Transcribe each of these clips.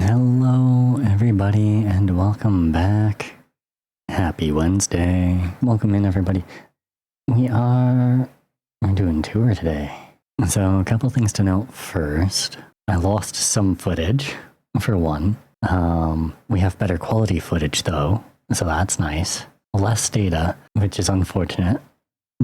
Hello everybody and welcome back. Happy Wednesday. Welcome in everybody. We're doing tour today. So a couple things to note first. I lost some footage for one. We have better quality footage though, so that's nice. Less data, which is unfortunate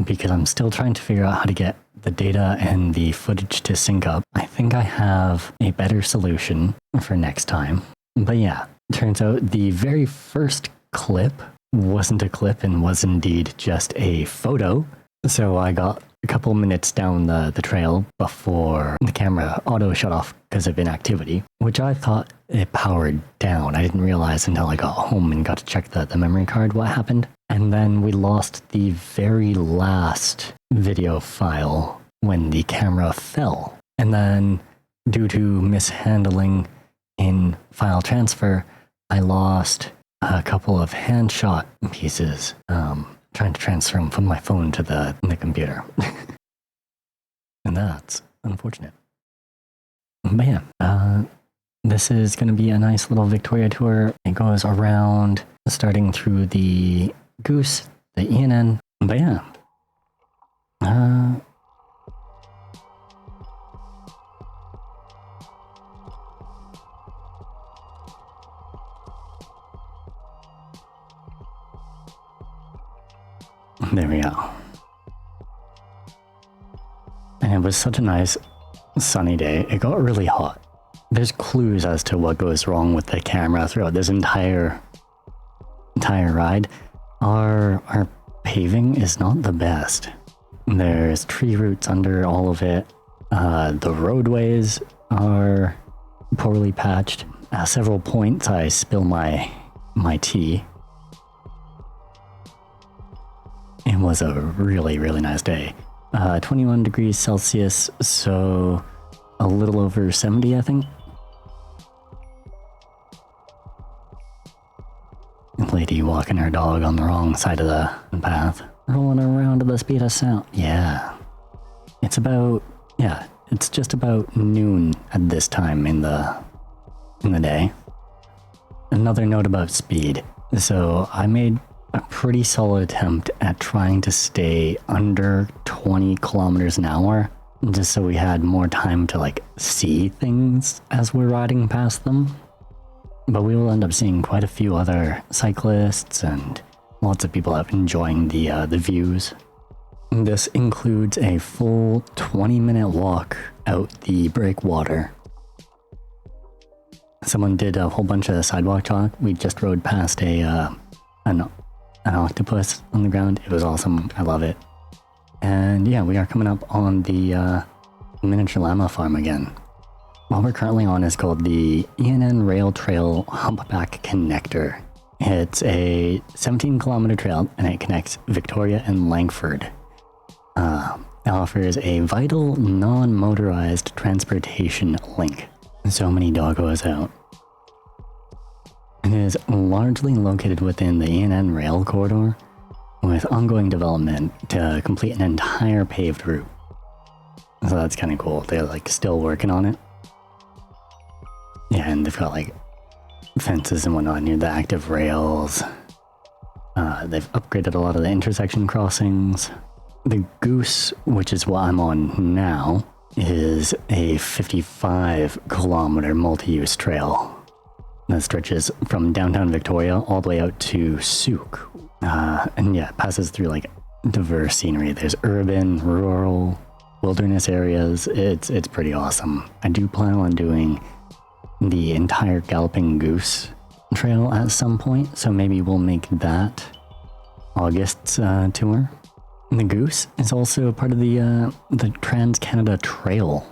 because I'm still trying to figure out how to get the data and the footage to sync up. I think I have a better solution for next time. But yeah, turns out the very first clip wasn't a clip and was indeed just a photo. So I got a couple minutes down the trail before the camera auto shut off because of inactivity, which I thought it powered down. I didn't realize until I got home and got to check the memory card what happened. And then we lost the very last video file when the camera fell. And then due to mishandling in file transfer, I lost a couple of hand shot pieces trying to transfer them from my phone to the computer. And that's unfortunate. But yeah, this is going to be a nice little Victoria tour. It goes around starting through the Goose, the ENN, but yeah. There we go. And it was such a nice sunny day. It got really hot. There's clues as to what goes wrong with the camera throughout this entire ride. Our paving is not the best. There's tree roots under all of it. The roadways are poorly patched. At several points I spill my tea. It was a really, really nice day. 21 degrees Celsius, so a little over 70, I think. Lady walking her dog on the wrong side of the path. Rolling around at the speed of sound. Yeah. It's just about noon at this time in the day. Another note about speed. So I made a pretty solid attempt at trying to stay under 20 kilometers an hour, just so we had more time to see things as we're riding past them. But we will end up seeing quite a few other cyclists and lots of people out enjoying the views. This includes a full 20-minute walk out the breakwater. Someone did a whole bunch of sidewalk chalk. We just rode past an octopus on the ground. It was awesome. I love it. And yeah, we are coming up on the miniature llama farm again. What we're currently on is called the ENN Rail Trail Humpback Connector. It's a 17-kilometer trail and it connects Victoria and Langford. It offers a vital non-motorized transportation link. So many doggos out. It is largely located within the ENN rail corridor, with ongoing development to complete an entire paved route. So that's kind of cool. They're still working on it. Yeah, and they've got fences and whatnot near the active rails. They've upgraded a lot of the intersection crossings. The Goose, which is what I'm on now, is a 55-kilometer multi-use trail that stretches from downtown Victoria all the way out to Souk. And yeah, it passes through diverse scenery. There's urban, rural, wilderness areas. It's pretty awesome. I do plan on doing the entire Galloping Goose trail at some point, so maybe we'll make that August's tour. And the Goose is also part of the Trans-Canada Trail.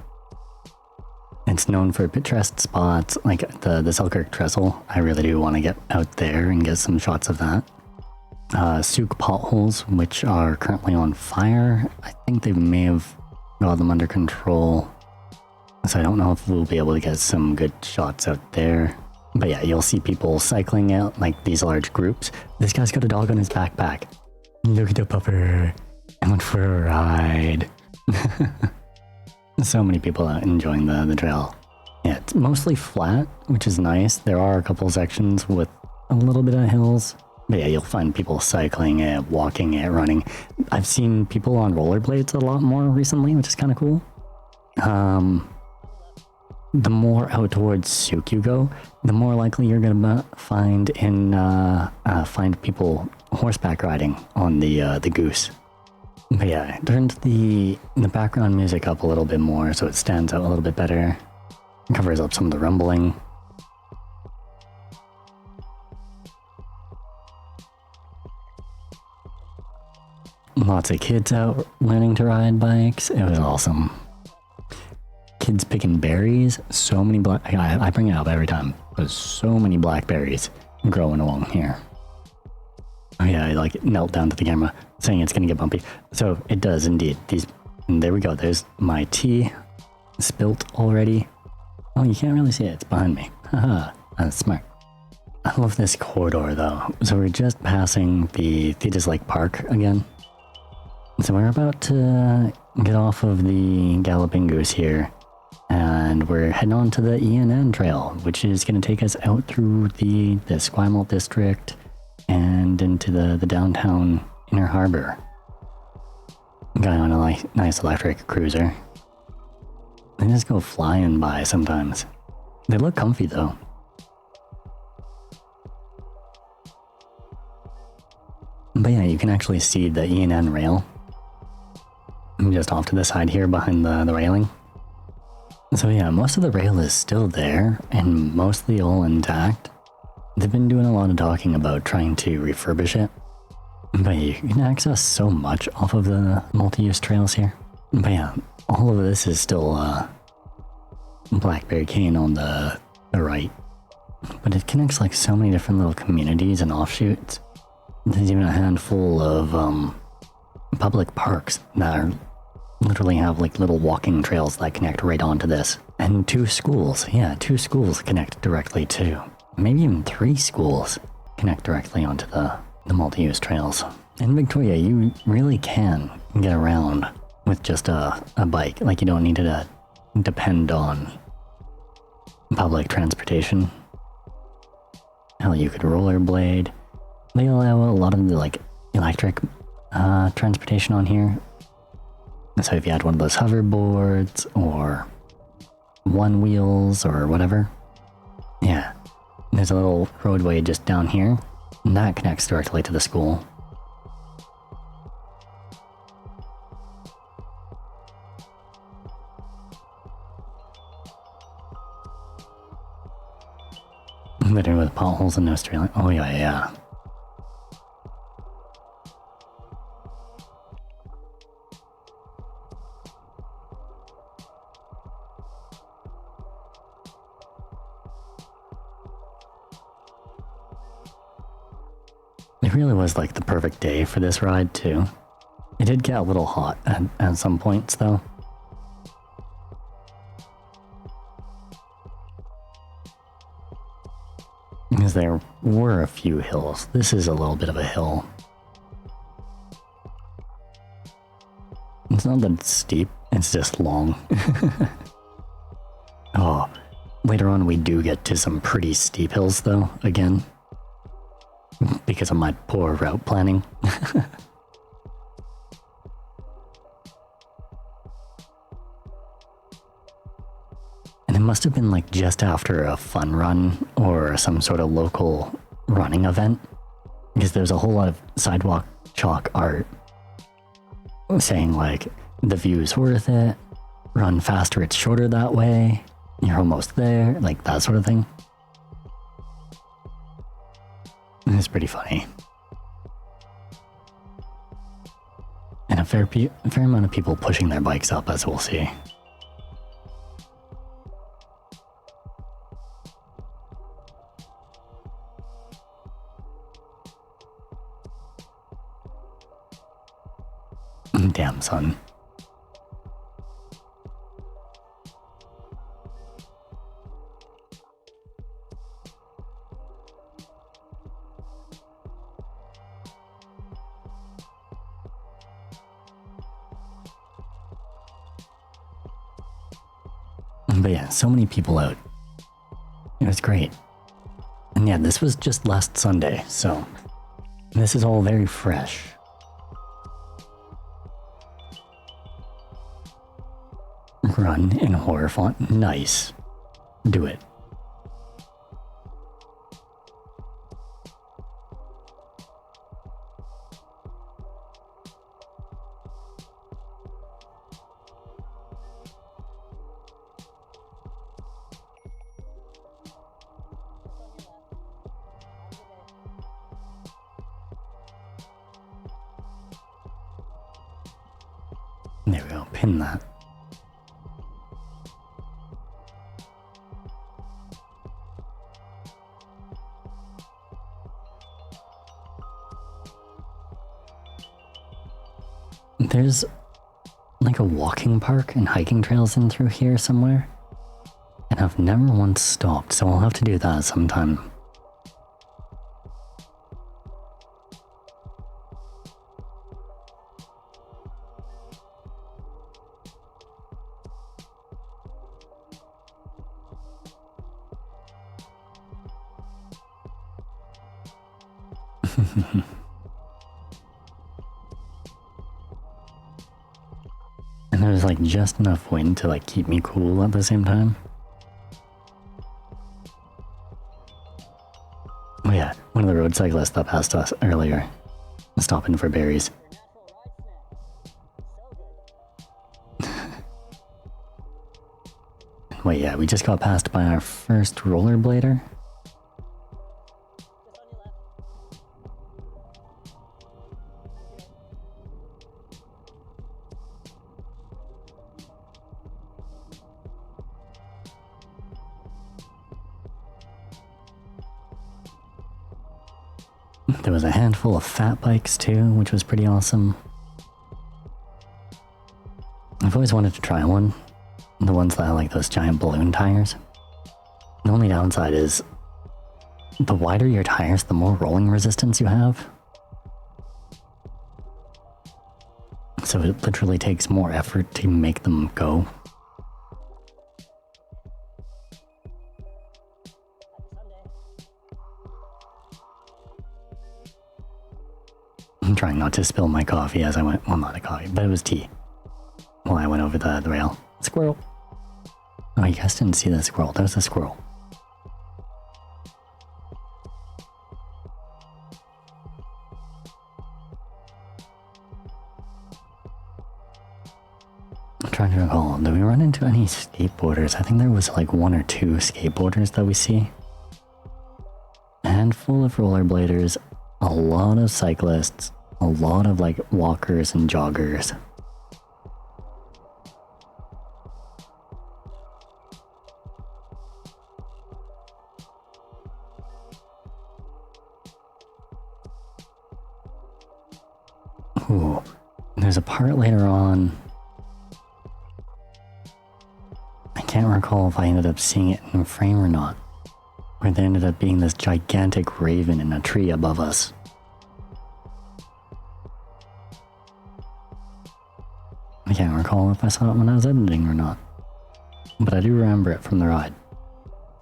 It's known for picturesque spots like the Selkirk Trestle. I really do want to get out there and get some shots of that. Souk potholes, which are currently on fire. I think they may have got them under control. So I don't know if we'll be able to get some good shots out there. But yeah, you'll see people cycling out these large groups. This guy's got a dog on his backpack. Look at the pupper. I went for a ride. So many people out enjoying the trail. Yeah, it's mostly flat, which is nice. There are a couple sections with a little bit of hills. But yeah, you'll find people cycling it, walking it, running. I've seen people on rollerblades a lot more recently, which is kind of cool. The more out towards Souk you go, the more likely you're gonna find people horseback riding on the Goose. But yeah, I turned the background music up a little bit more so it stands out a little bit better. Covers up some of the rumbling. Lots of kids out learning to ride bikes. It was awesome. Kids picking berries. So many I bring it up every time. There's so many blackberries growing along here. Oh yeah, I like knelt down to the camera saying it's gonna get bumpy. So it does indeed. There we go. There's my tea spilt already. Oh, you can't really see it. It's behind me. Haha, that's smart. I love this corridor though. So we're just passing the Thetis Lake Park again. So we're about to get off of the Galloping Goose here, and we're heading on to the ENN trail, which is going to take us out through the Esquimalt district and into the downtown Inner Harbor. Guy on a nice electric cruiser. They just go flying by sometimes. They look comfy though. But yeah, you can actually see the ENN rail just off to the side here behind the railing. So yeah, most of the rail is still there and mostly all intact. They've been doing a lot of talking about trying to refurbish it. But you can access so much off of the multi-use trails here. But yeah, all of this is still Blackberry Cane on the right. But it connects like so many different little communities and offshoots. There's even a handful of public parks that are literally have like little walking trails that connect right onto this. And 2 schools. Yeah, 2 schools connect directly to. Maybe even 3 schools connect directly onto the multi-use trails. In Victoria, you really can get around with just a bike. Like, you don't need to depend on public transportation. Hell, you could rollerblade. They allow a lot of the like electric transportation on here. So if you had one of those hoverboards or one wheels or whatever, yeah, there's a little roadway just down here, and that connects directly to the school. Better with potholes in Australia. Oh yeah. It really was like the perfect day for this ride too. It did get a little hot at some points though. Because there were a few hills. This is a little bit of a hill. It's not that it's steep, it's just long. Oh, later on we do get to some pretty steep hills though, again. Because of my poor route planning. And it must have been like just after a fun run or some sort of local running event. Because there's a whole lot of sidewalk chalk art saying like, the view's worth it, run faster, it's shorter that way, you're almost there, like that sort of thing. It's pretty funny. And a fair amount of people pushing their bikes up, as we'll see. Damn, son. But yeah, so many people out. It was great. And yeah, this was just last Sunday, so this is all very fresh. Run in horror font. Nice. Do it. There we go, pin that. There's like a walking park and hiking trails in through here somewhere. And I've never once stopped, so I'll have to do that sometime. And there's like just enough wind to like keep me cool at the same time. Oh yeah, one of the road cyclists that passed us earlier, stopping for berries. Wait, yeah, we just got passed by our first rollerblader. There was a handful of fat bikes too, which was pretty awesome. I've always wanted to try one. The ones that have like those giant balloon tires. The only downside is the wider your tires, the more rolling resistance you have. So it literally takes more effort to make them go. I'm trying not to spill my coffee as I went, well, not a coffee, but it was tea. While I went over the rail. Squirrel. Oh, you guys didn't see the squirrel. That was a squirrel. I'm trying to recall, did we run into any skateboarders? I think there was like one or two skateboarders that we see. A handful of rollerbladers, a lot of cyclists, a lot of like walkers and joggers. Ooh, there's a part later on. I can't recall if I ended up seeing it in frame or not. Where there ended up being this gigantic raven in a tree above us. I can't recall if I saw it when I was editing or not. But I do remember it from the ride.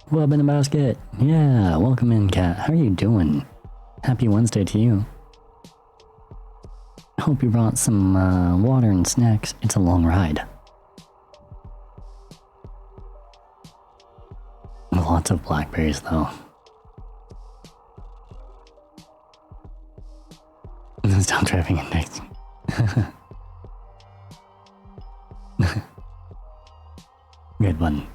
Wub in the basket! Yeah, welcome in, Cat. How are you doing? Happy Wednesday to you. Hope you brought some water and snacks. It's a long ride. Lots of blackberries, though. Stop driving index. Good one.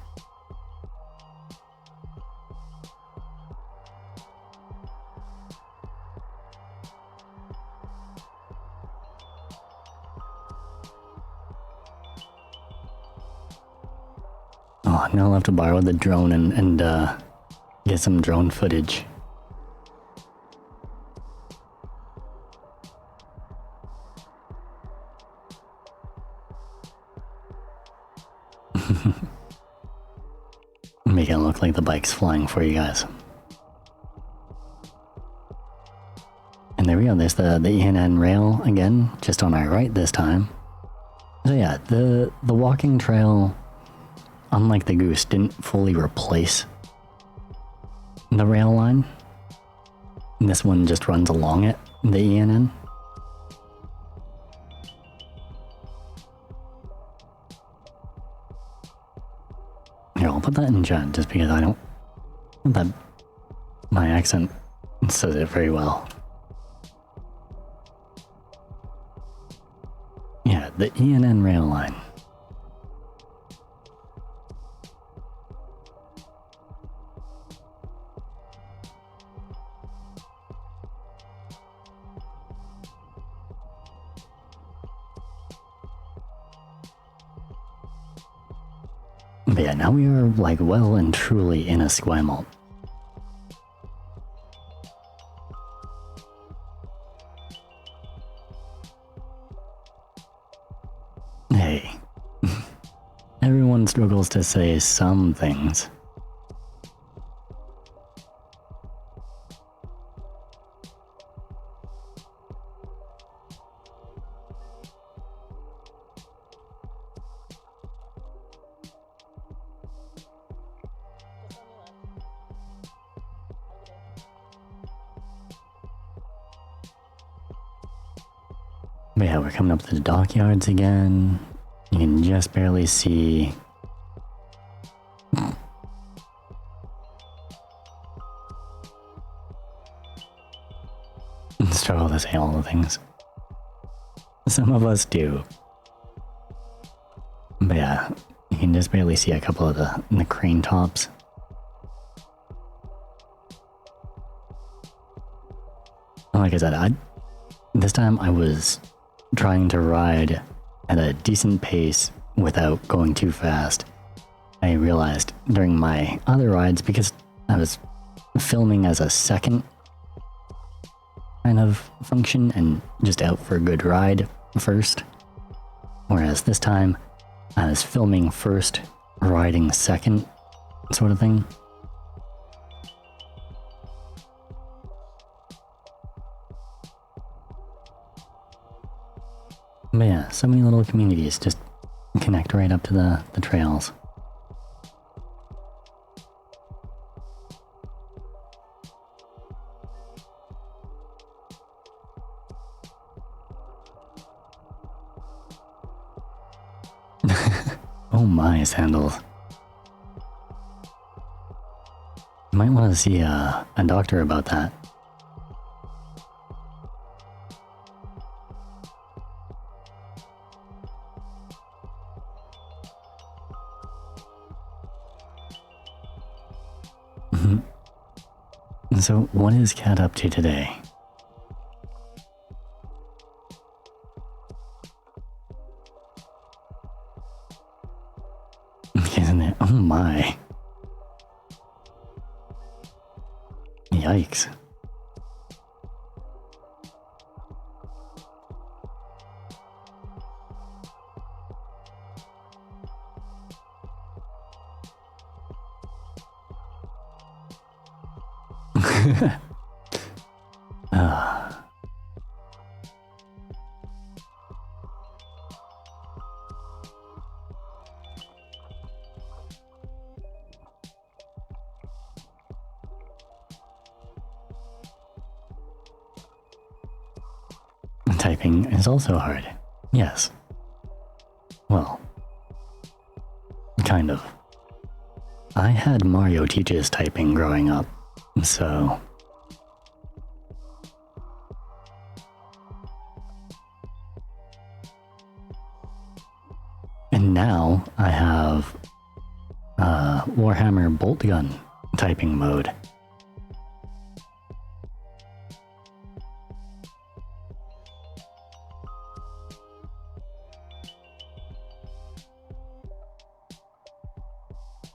Oh, now I'll have to borrow the drone and get some drone footage. Make it look like the bike's flying for you guys. And there we go, there's the ENN rail again, just on our right this time. So yeah, the walking trail unlike the Goose, didn't fully replace the rail line. This one just runs along it, the ENN. Here, I'll put that in chat just because I don't... that my accent says it very well. Yeah, the ENN rail line. But yeah, now we are like well and truly in a Esquimalt. Hey, everyone struggles to say some things. But yeah, we're coming up to the dockyards again. You can just barely see. Struggle to say all the things. Some of us do. But yeah, you can just barely see a couple of the crane tops. Like I said, this time I was trying to ride at a decent pace without going too fast. I realized during my other rides, because I was filming as a second kind of function and just out for a good ride first, whereas this time I was filming first, riding second, sort of thing. But yeah, so many little communities just connect right up to the trails. Oh my, sandals. You might want to see a doctor about that. So, what is Cat up to today? Isn't it? Oh my. Yikes. Typing is also hard. Yes. Well, kind of. I had Mario Teaches typing growing up, so... And now I have Warhammer Bolt Gun typing mode.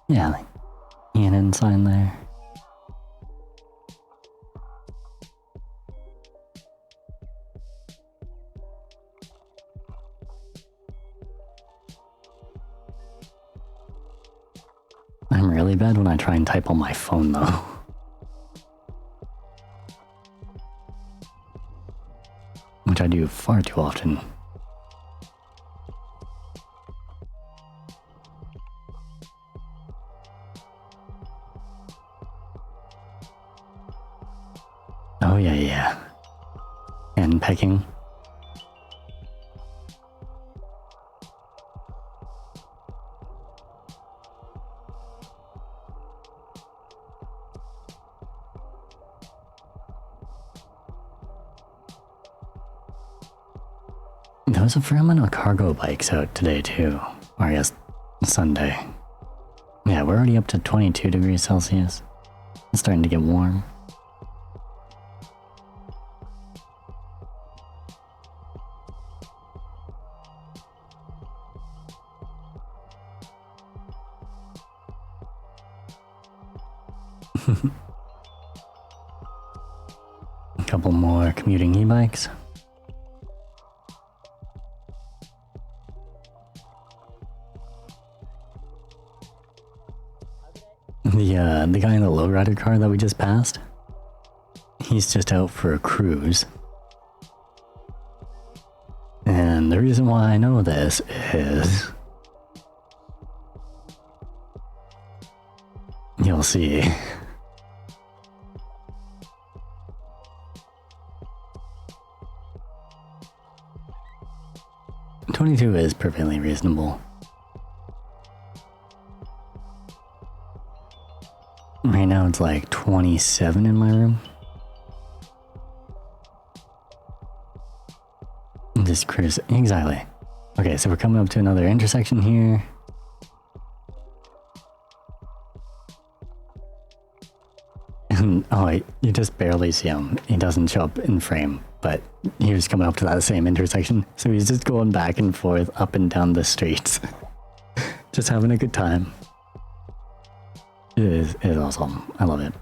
Yeah, like ENN sign there. I'm really bad when I try and type on my phone though. Which I do far too often. Oh yeah, yeah. And pecking. There was a fair amount of cargo bikes out today too. Or I guess Sunday. Yeah, we're already up to 22 degrees Celsius. It's starting to get warm. A couple more commuting e-bikes. The guy in the lowrider car that we just passed, he's just out for a cruise. And the reason why I know this is... You'll see. $22 is perfectly reasonable. Right now it's like 27 in my room. This cruise, exactly. Okay, so we're coming up to another intersection here. And, oh, you just barely see him. He doesn't show up in frame, but he was coming up to that same intersection. So he's just going back and forth, up and down the streets. Just having a good time. It is awesome. I love it.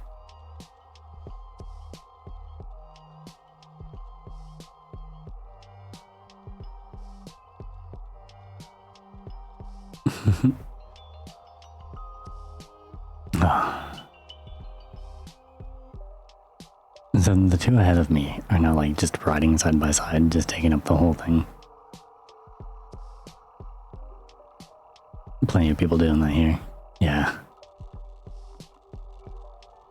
So the two ahead of me are now like just riding side by side, just taking up the whole thing. Plenty of people doing that here. Yeah.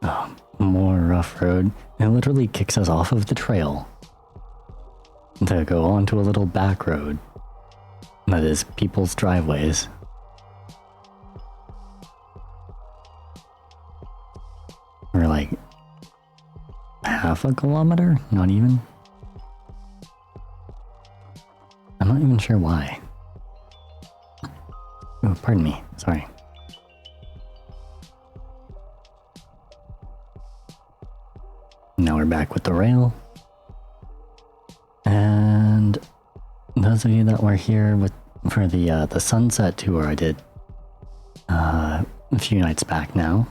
Oh, more rough road. It literally kicks us off of the trail to go onto a little back road that is people's driveways. We're like half a kilometer? Not even? I'm not even sure why. Oh, pardon me. Sorry. Now we're back with the rail. And those of you that were here for the sunset tour I did a few nights back now,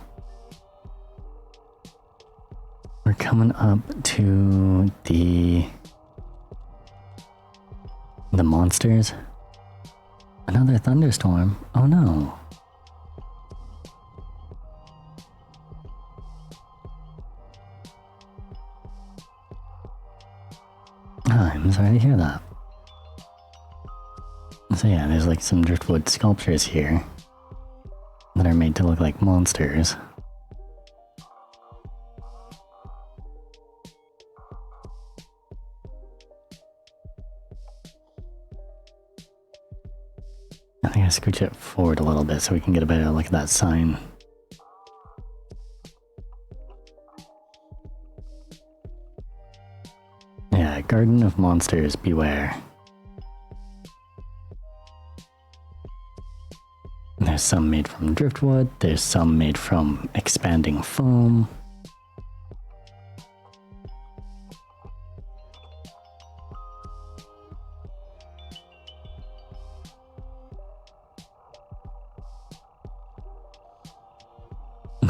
we're coming up to the monsters. Another thunderstorm. Oh no. I'm sorry to hear that. So yeah, there's like some driftwood sculptures here that are made to look like monsters. I think I scooch it forward a little bit so we can get a better look at that sign. Yeah, Garden of Monsters, beware. There's some made from driftwood, there's some made from expanding foam.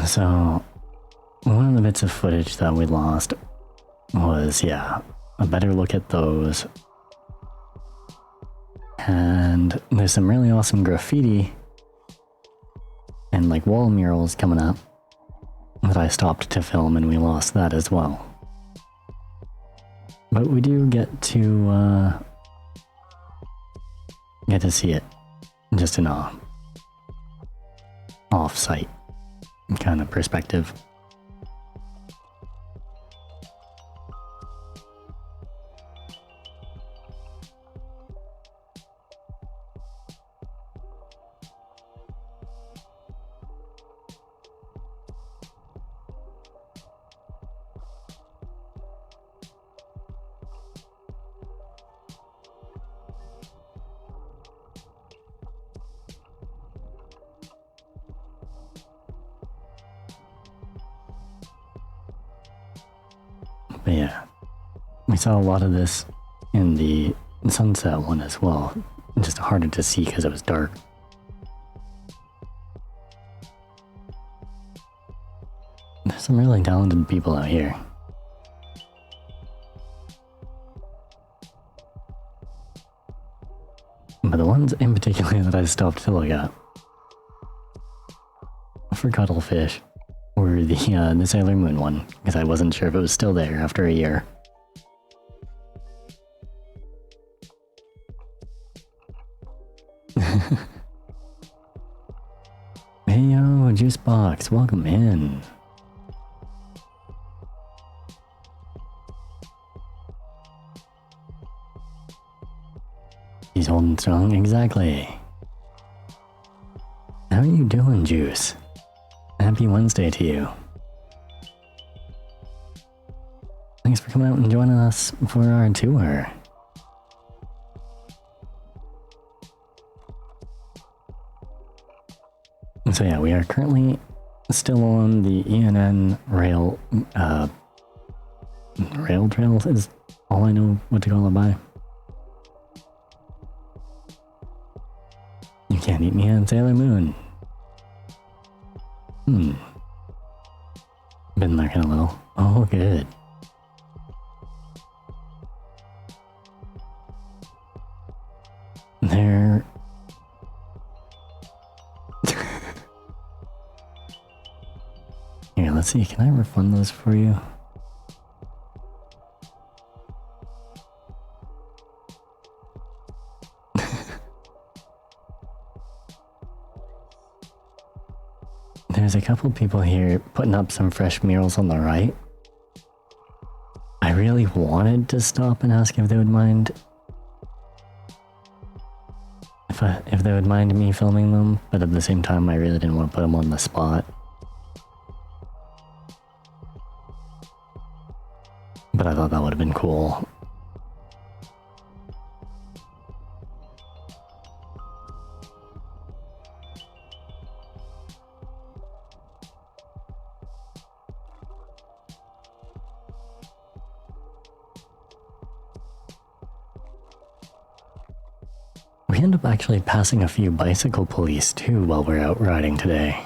So, one of the bits of footage that we lost was, yeah, a better look at those. And there's some really awesome graffiti and like wall murals coming up that I stopped to film, and we lost that as well. But we do get to see it just in a off-site kind of perspective. But yeah, we saw a lot of this in the sunset one as well. Just harder to see because it was dark. There's some really talented people out here. But the ones in particular that I stopped to look at for cuttlefish were the Sailor Moon one, because I wasn't sure if it was still there after a year. Hey yo, Juice Box, welcome in. He's holding strong, exactly. How are you doing, Juice? Happy Wednesday to you. Thanks for coming out and joining us for our tour. So yeah, we are currently still on the ENN rail trail is all I know what to call it by. You can't eat me on Sailor Moon. Been lurking a little. Oh, good. There. Here, let's see. Can I refund those for you? There's a couple people here putting up some fresh murals on the right. I really wanted to stop and ask if they would mind if they would mind me filming them, but at the same time I really didn't want to put them on the spot. But I thought that would have been cool. We end up actually passing a few bicycle police too while we're out riding today.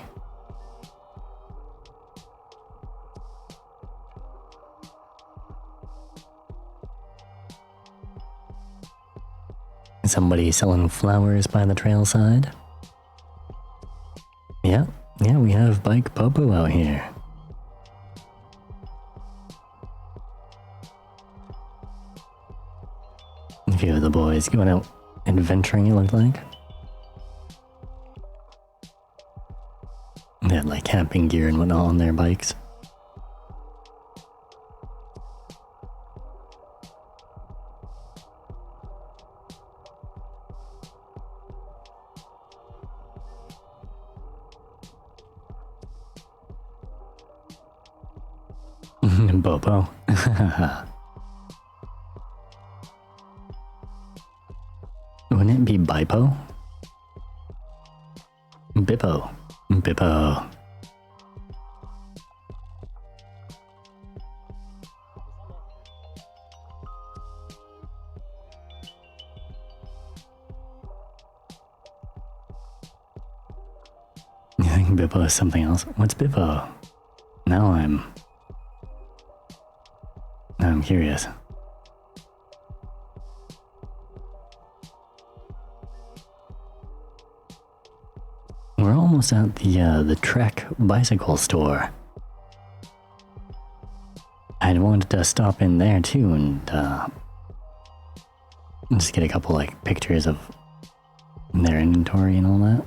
Somebody selling flowers by the trail side. Yeah, we have Bike Popo out here. A few of the boys going out adventuring, it looked like. They had like camping gear and whatnot on their bikes. Bobo. Wouldn't it be Bipo? Bippo. Bippo. You think Bippo is something else? What's Bippo? Now I'm curious. We're almost at the Trek bicycle store. I wanted to stop in there too and just get a couple like pictures of their inventory and all that.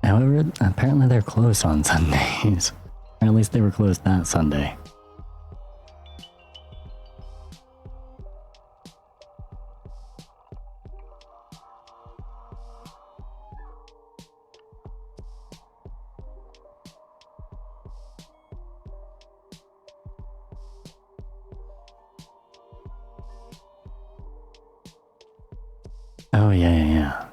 However, apparently they're closed on Sundays. Or at least they were closed that Sunday. Oh, yeah.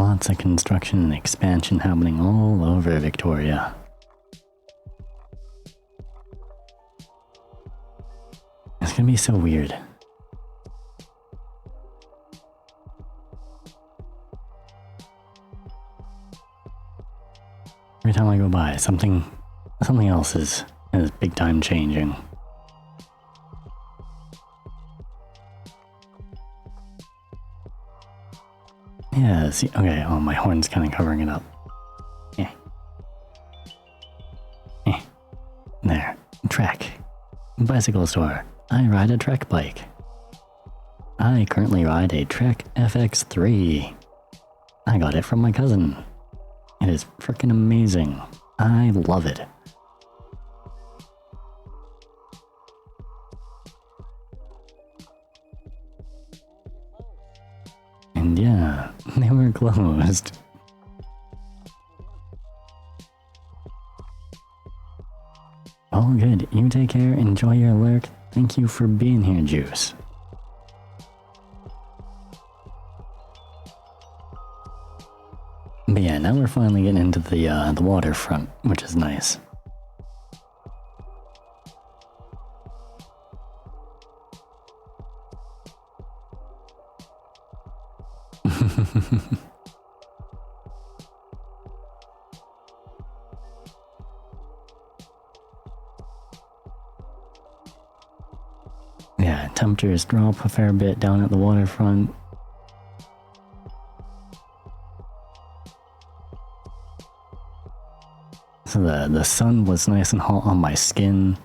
lots of construction and expansion happening all over Victoria. It's gonna be so weird. Every time I go by, something else is big time changing. Yeah, see, okay, oh, my horn's kind of covering it up. Yeah. There. Trek. Bicycle store. I ride a Trek bike. I currently ride a Trek FX3. I got it from my cousin. It is freaking amazing. I love it. And yeah, they were closed. All good. You take care. Enjoy your lurk. Thank you for being here, Juice. But yeah, now we're finally getting into the waterfront, which is nice. Yeah, temperatures drop a fair bit down at the waterfront. So the sun was nice and hot on my skin,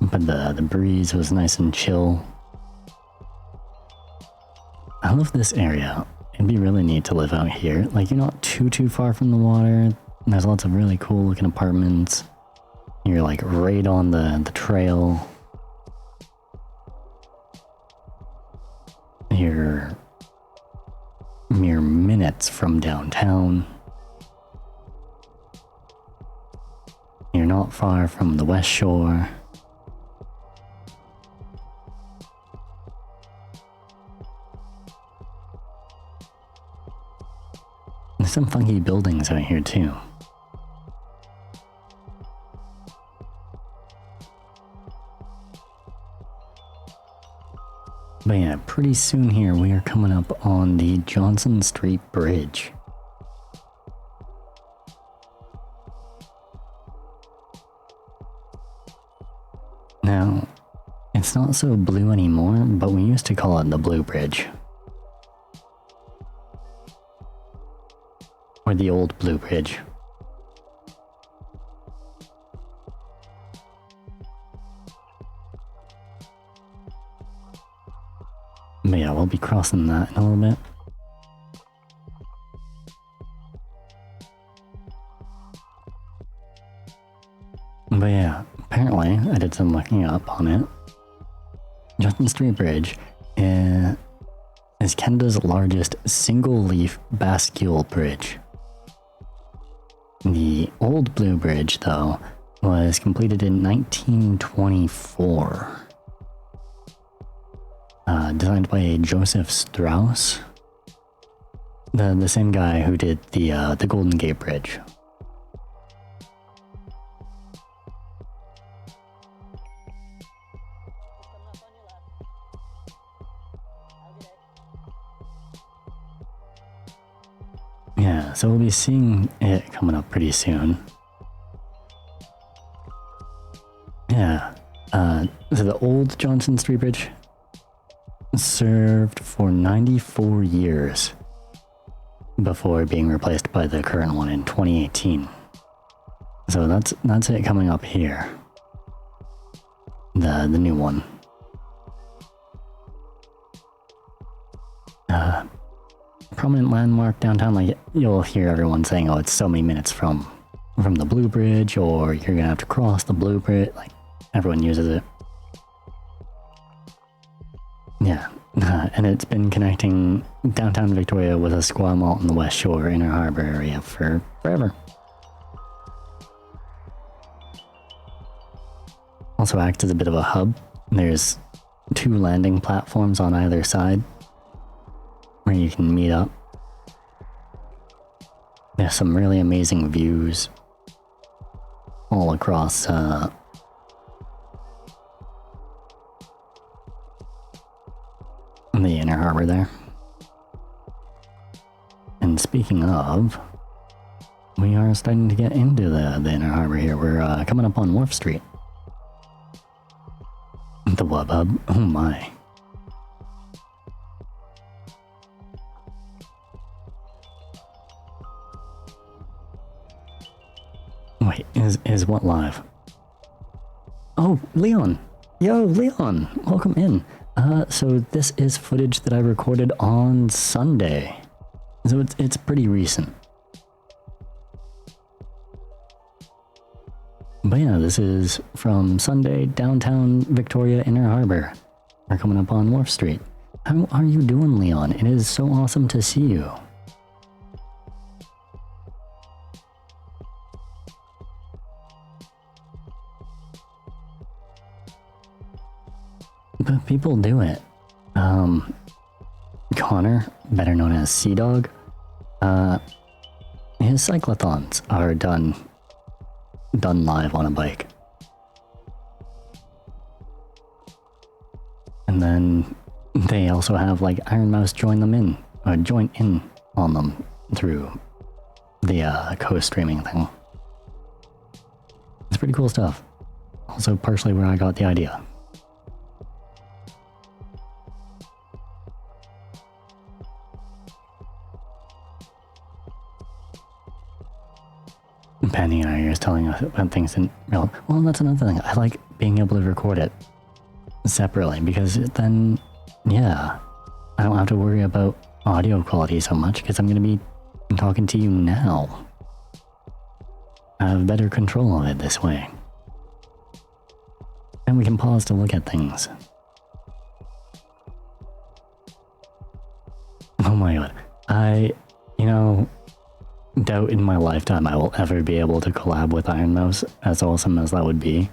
but the breeze was nice and chill. I love this area. It'd be really neat to live out here. Like, you're not too far from the water. There's lots of really cool looking apartments. You're like right on the trail. You're mere minutes from downtown. You're not far from the West Shore. There's some funky buildings out here too. But yeah, pretty soon here we are coming up on the Johnson Street Bridge. Now, it's not so blue anymore, but we used to call it the Blue Bridge. Or the Old Blue Bridge. But yeah, we'll be crossing that in a little bit. But yeah, apparently I did some looking up on it. Johnson Street Bridge is Canada's largest single-leaf bascule bridge. The Old Blue Bridge, though, was completed in 1924. Designed by Joseph Strauss, the same guy who did the Golden Gate Bridge. Yeah, so we'll be seeing it coming up pretty soon. Yeah, so the old Johnson Street Bridge served for 94 years before being replaced by the current one in 2018. So that's it coming up here. The new one. Prominent landmark downtown, like you'll hear everyone saying, oh, it's so many minutes from the Blue Bridge, or you're gonna have to cross the Blue Bridge, like everyone uses it. Yeah, and it's been connecting downtown Victoria with a squaw malt in the West Shore Inner Harbor area for forever. Also acts as a bit of a hub. There's 2 landing platforms on either side where you can meet up. There's some really amazing views all across the inner harbor there. And speaking of, we are starting to get into the inner harbor here. We're coming up on Wharf Street. The Wub Hub. Oh my. Wait, is what live? Oh, Leon! Yo, Leon! Welcome in. So this is footage that I recorded on Sunday. So it's pretty recent. But yeah, this is from Sunday, downtown Victoria Inner Harbor. We're coming up on Wharf Street. How are you doing, Leon? It is so awesome to see you. But people do it. Connor, better known as Sea Dog, his cyclothons are done live on a bike. And then they also have like Iron Mouse join in on them through the co-streaming thing. It's pretty cool stuff. Also partially where I got the idea. Penny and I are just telling us about things in real. Well, that's another thing. I like being able to record it separately because then, yeah, I don't have to worry about audio quality so much because I'm going to be talking to you now. I have better control of it this way. And we can pause to look at things. Oh my god. Doubt in my lifetime I will ever be able to collab with Iron Mouse, as awesome as that would be.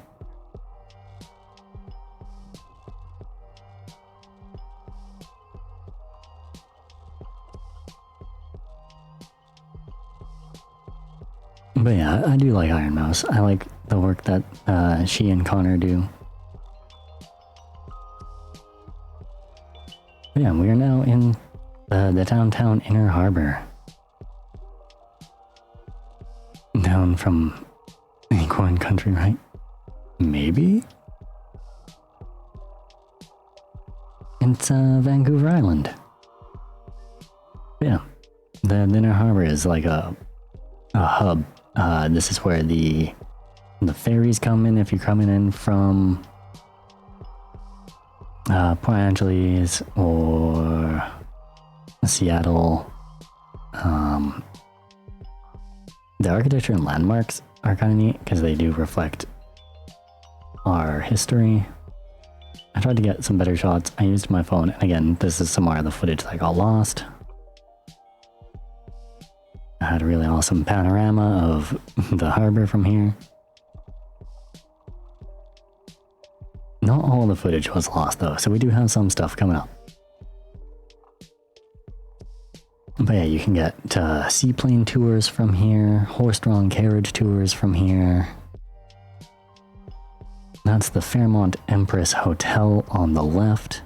But yeah, I do like Iron Mouse. I like the work that she and Connor do. But yeah, we are now in the downtown Inner Harbor. Down from Acorn Country, right? Maybe? It's Vancouver Island. Yeah. The Inner Harbor is like a hub. This is where the ferries come in if you're coming in from Port Angeles or Seattle. The architecture and landmarks are kind of neat because they do reflect our history. I tried to get some better shots. I used my phone, and again, this is some more of the footage that got lost. I had a really awesome panorama of the harbor from here. Not all the footage was lost though, so we do have some stuff coming up. But yeah, you can get seaplane tours from here, horse-drawn carriage tours from here. That's the Fairmont Empress Hotel on the left.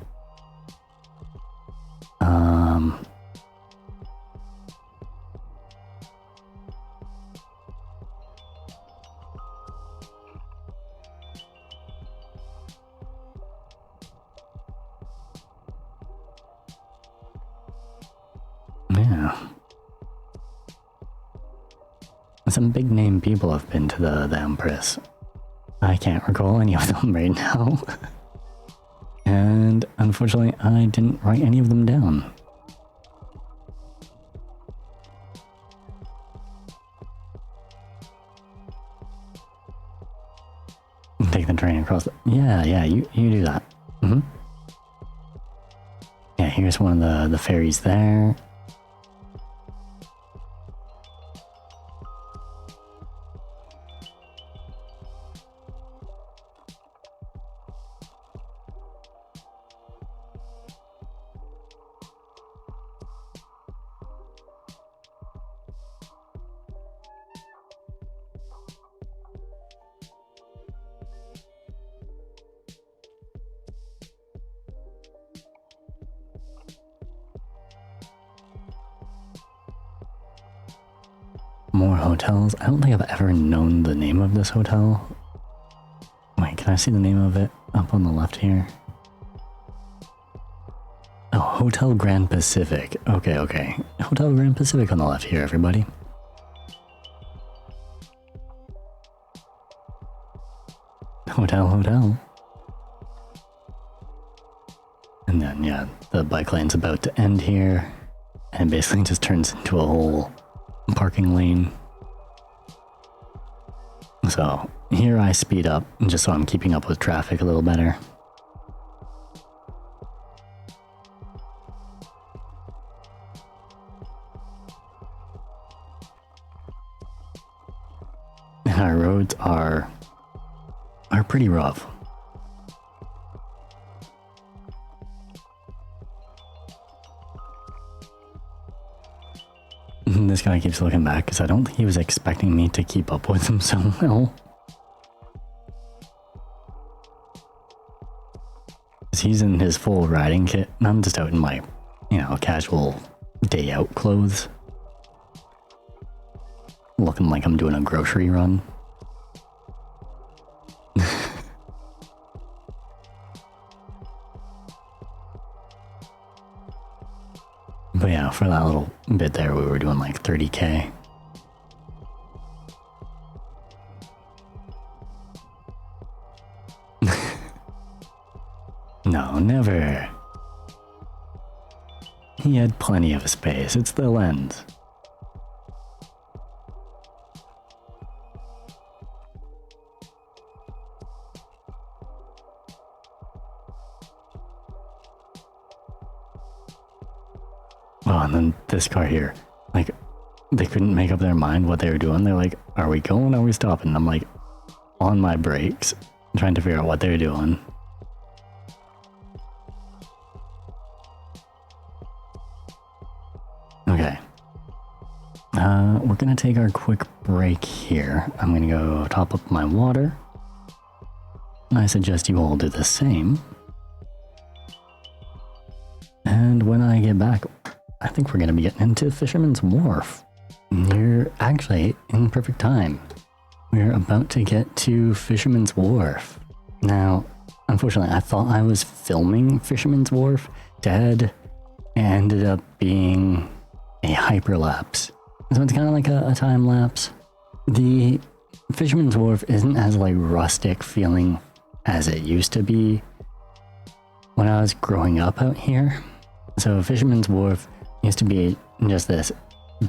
Yeah. Some big name people have been to the Empress. I can't recall any of them right now. And unfortunately, I didn't write any of them down. Take the train across the... Yeah, you do that. Mm-hmm. Yeah, here's one of the ferries there. More hotels. I don't think I've ever known the name of this hotel. Wait, can I see the name of it up on the left here? Oh, Hotel Grand Pacific. Okay, okay. Hotel Grand Pacific on the left here, everybody. Hotel. And then, yeah, the bike lane's about to end here. And it basically just turns into a whole parking lane. So, here I speed up, just so I'm keeping up with traffic a little better. And our roads are pretty rough. This guy keeps looking back because I don't think he was expecting me to keep up with him so well. He's in his full riding kit, and I'm just out in my, casual day out clothes. Looking like I'm doing a grocery run. But yeah, for that little bit there, we were doing like 30K. No, never. He had plenty of space. It's the lens. Oh, and then this car here, like, they couldn't make up their mind what they were doing. They're like, are we going? Are we stopping? And I'm like, on my brakes, trying to figure out what they were doing. Okay. We're gonna take our quick break here. I'm gonna go top up my water. I suggest you all do the same. And when I get back, I think we're going to be getting into Fisherman's Wharf. You're actually in perfect time. We're about to get to Fisherman's Wharf. Now, unfortunately, I thought I was filming Fisherman's Wharf. Dead. It ended up being a hyperlapse. So it's kind of like a time lapse. The Fisherman's Wharf isn't as like rustic feeling as it used to be when I was growing up out here. So Fisherman's Wharf used to be just this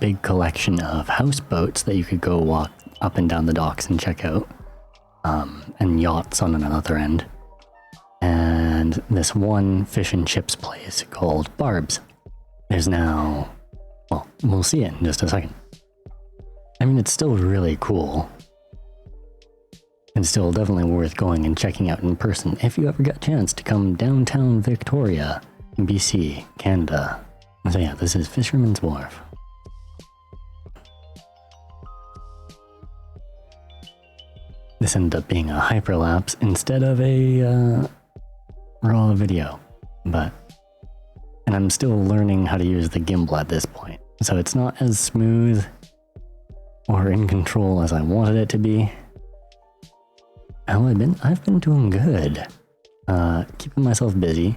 big collection of houseboats that you could go walk up and down the docks and check out, and yachts on another end, and this one fish and chips place called Barb's. There's now, well, we'll see it in just a second. I mean, it's still really cool. It's still definitely worth going and checking out in person if you ever get a chance to come downtown Victoria, BC, Canada. So yeah, this is Fisherman's Wharf. This ended up being a hyperlapse instead of a raw video, and I'm still learning how to use the gimbal at this point, so it's not as smooth or in control as I wanted it to be. I've been doing good, keeping myself busy.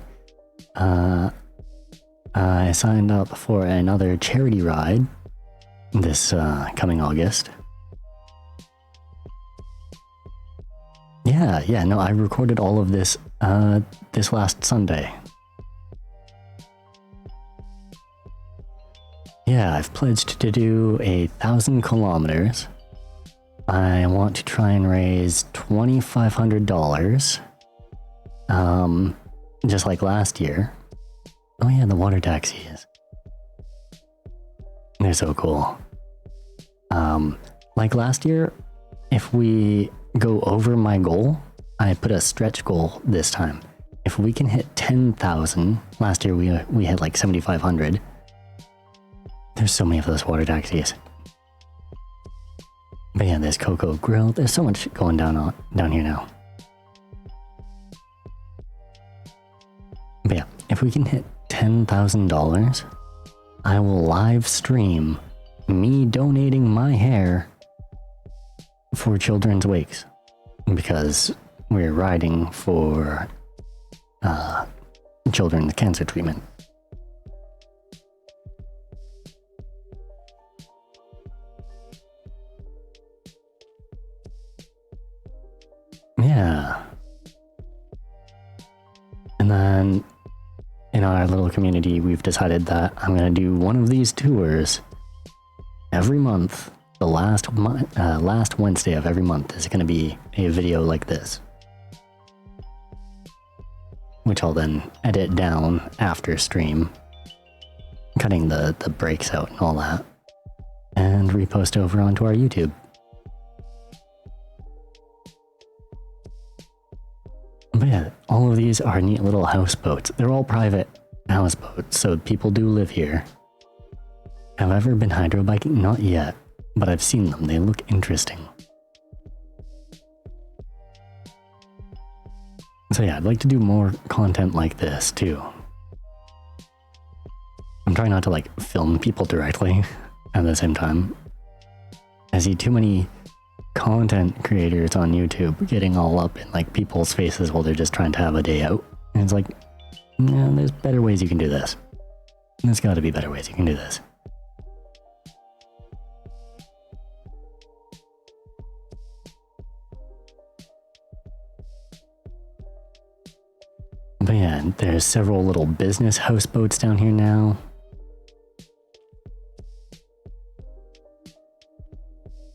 I signed up for another charity ride this coming August. Yeah, no, I recorded all of this this last Sunday. Yeah, I've pledged to do 1,000 kilometers. I want to try and raise $2,500, just like last year. Oh yeah, the water taxis. They're so cool. Like last year, if we go over my goal, I put a stretch goal this time. If we can hit 10,000, last year we hit like 7,500. There's so many of those water taxis. But yeah, there's Coco Grill. There's so much going down here now. But yeah, if we can hit $10,000, I will live stream me donating my hair for children's wakes because we're riding for children's cancer treatment. Yeah. And then in our little community, we've decided that I'm going to do one of these tours every month. The last Wednesday of every month is going to be a video like this, which I'll then edit down after stream, cutting the breaks out and all that, and repost over onto our YouTube. But yeah, all of these are neat little houseboats. They're all private houseboats, so people do live here. Have I ever been hydrobiking? Not yet, but I've seen them. They look interesting. So yeah, I'd like to do more content like this too. I'm trying not to like film people directly at the same time. I see too many content creators on YouTube getting all up in like people's faces while they're just trying to have a day out. And it's like, no, there's better ways you can do this. There's gotta be better ways you can do this. But yeah, there's several little business houseboats down here now.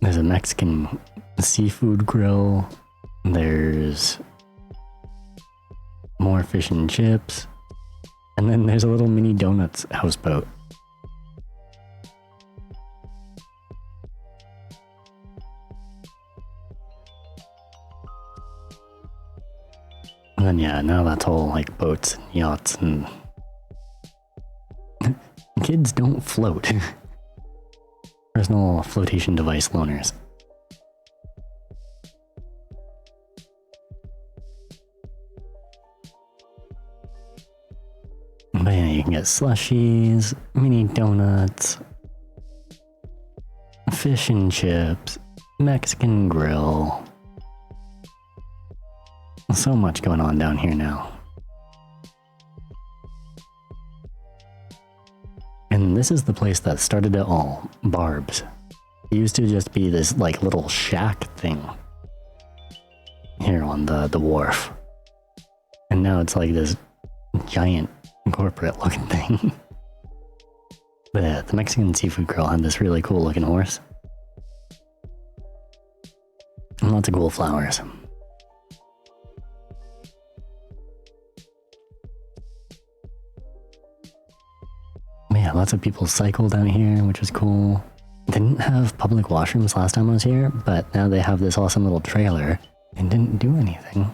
There's a Mexican seafood grill. There's more fish and chips. And then there's a little mini donuts houseboat. And then yeah, now that's all like boats and yachts and kids don't float. Personal flotation device loaners. But yeah, you can get slushies, mini donuts, fish and chips, Mexican grill. So much going on down here now. And this is the place that started it all, Barb's. It used to just be this like little shack thing here on the wharf. And now it's like this giant corporate looking thing. But yeah, the Mexican seafood grill had this really cool looking horse. And lots of cool flowers. Yeah, lots of people cycle down here, which is cool. They didn't have public washrooms last time I was here, but now they have this awesome little trailer and didn't do anything.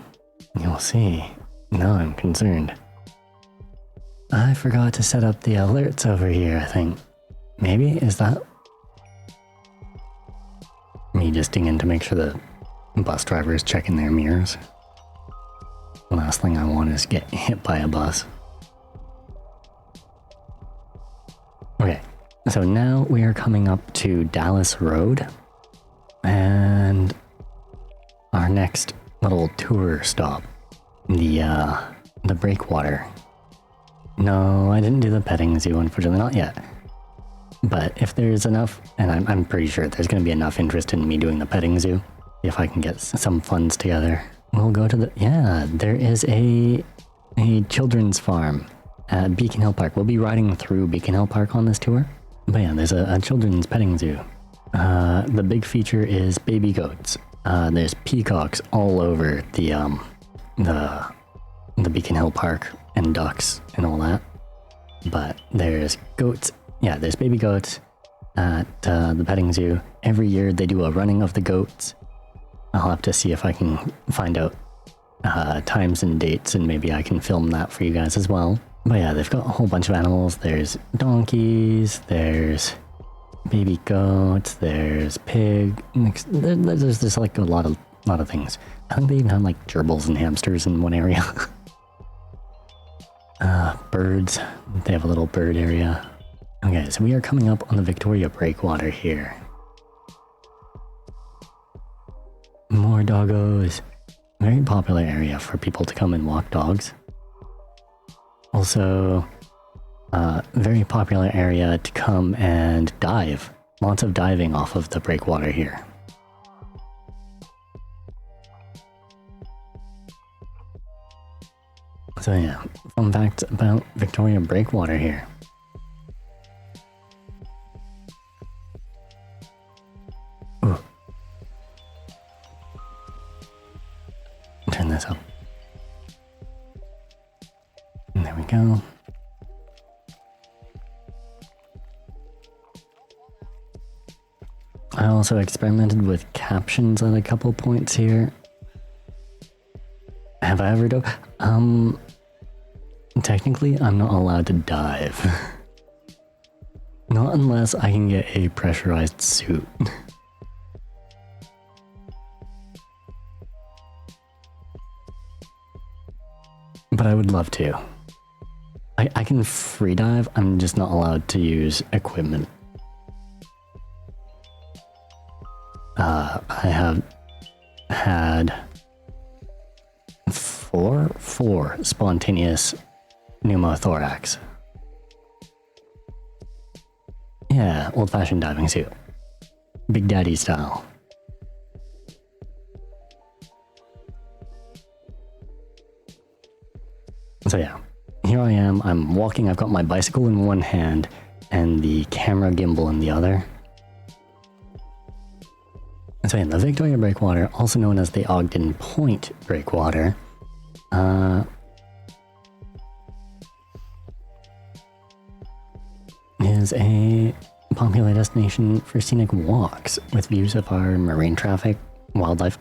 You'll see. Now I'm concerned. I forgot to set up the alerts over here, I think. Maybe? Is that me just dinging to make sure the bus driver is checking their mirrors? The last thing I want is get hit by a bus. Okay, so now we are coming up to Dallas Road, and our next little tour stop, the breakwater. No, I didn't do the petting zoo, unfortunately, not yet. But if there's enough, and I'm pretty sure there's going to be enough interest in me doing the petting zoo, if I can get some funds together, we'll go to the, yeah, there is a children's farm at Beacon Hill Park. We'll be riding through Beacon Hill Park on this tour. But yeah, there's a children's petting zoo. The big feature is baby goats. There's peacocks all over the Beacon Hill Park, and ducks and all that. But there's goats. Yeah, there's baby goats at the petting zoo. Every year they do a running of the goats. I'll have to see if I can find out times and dates, and maybe I can film that for you guys as well. But yeah, they've got a whole bunch of animals. There's donkeys, there's baby goats, there's pig. There's just like a lot of things. I think they even have like gerbils and hamsters in one area. Birds. They have a little bird area. Okay, so we are coming up on the Victoria Breakwater here. More doggos. Very popular area for people to come and walk dogs. Also, very popular area to come and dive. Lots of diving off of the breakwater here. So yeah, fun facts about Victoria Breakwater here. Ooh. Turn this up. And there we go. I also experimented with captions at a couple points here. Have I ever done? Technically, I'm not allowed to dive. Not unless I can get a pressurized suit. But I would love to. I can free dive, I'm just not allowed to use equipment. I have had four spontaneous pneumothorax. Yeah, old-fashioned diving suit. Big Daddy style. So yeah, here I am, I'm walking, I've got my bicycle in one hand and the camera gimbal in the other. And so yeah, the Victoria Breakwater, also known as the Ogden Point Breakwater, is a popular destination for scenic walks with views of our marine traffic, wildlife.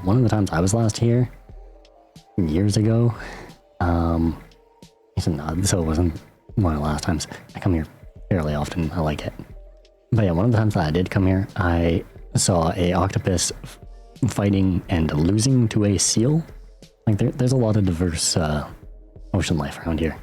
One of the times I was last here, years ago, so it wasn't one of the last times. I come here fairly often, I like it. But yeah, one of the times that I did come here, I saw a octopus fighting and losing to a seal. Like there's a lot of diverse ocean life around here.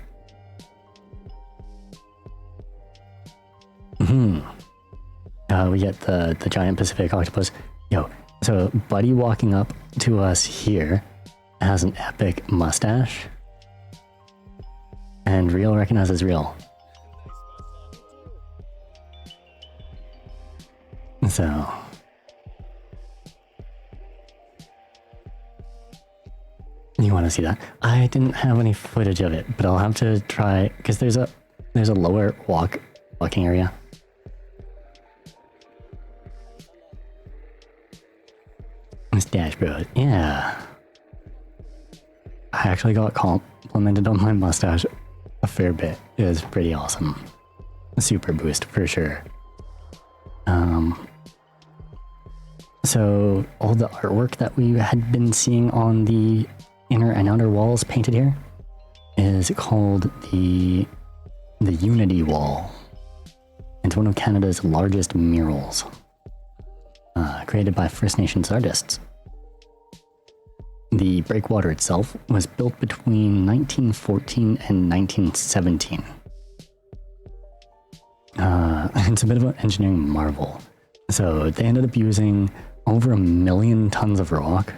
We get the giant Pacific octopus. Yo, so Buddy walking up to us here has an epic mustache. And Real recognizes Real. So you want to see that? I didn't have any footage of it, but I'll have to try because there's a lower walking area. Mustache bro, yeah. I actually got complimented on my mustache a fair bit. It was pretty awesome. A super boost for sure. So all the artwork that we had been seeing on the inner and outer walls painted here is called the Unity Wall. It's one of Canada's largest murals, created by First Nations artists. The breakwater itself was built between 1914 and 1917. It's a bit of an engineering marvel. So they ended up using over 1 million tons of rock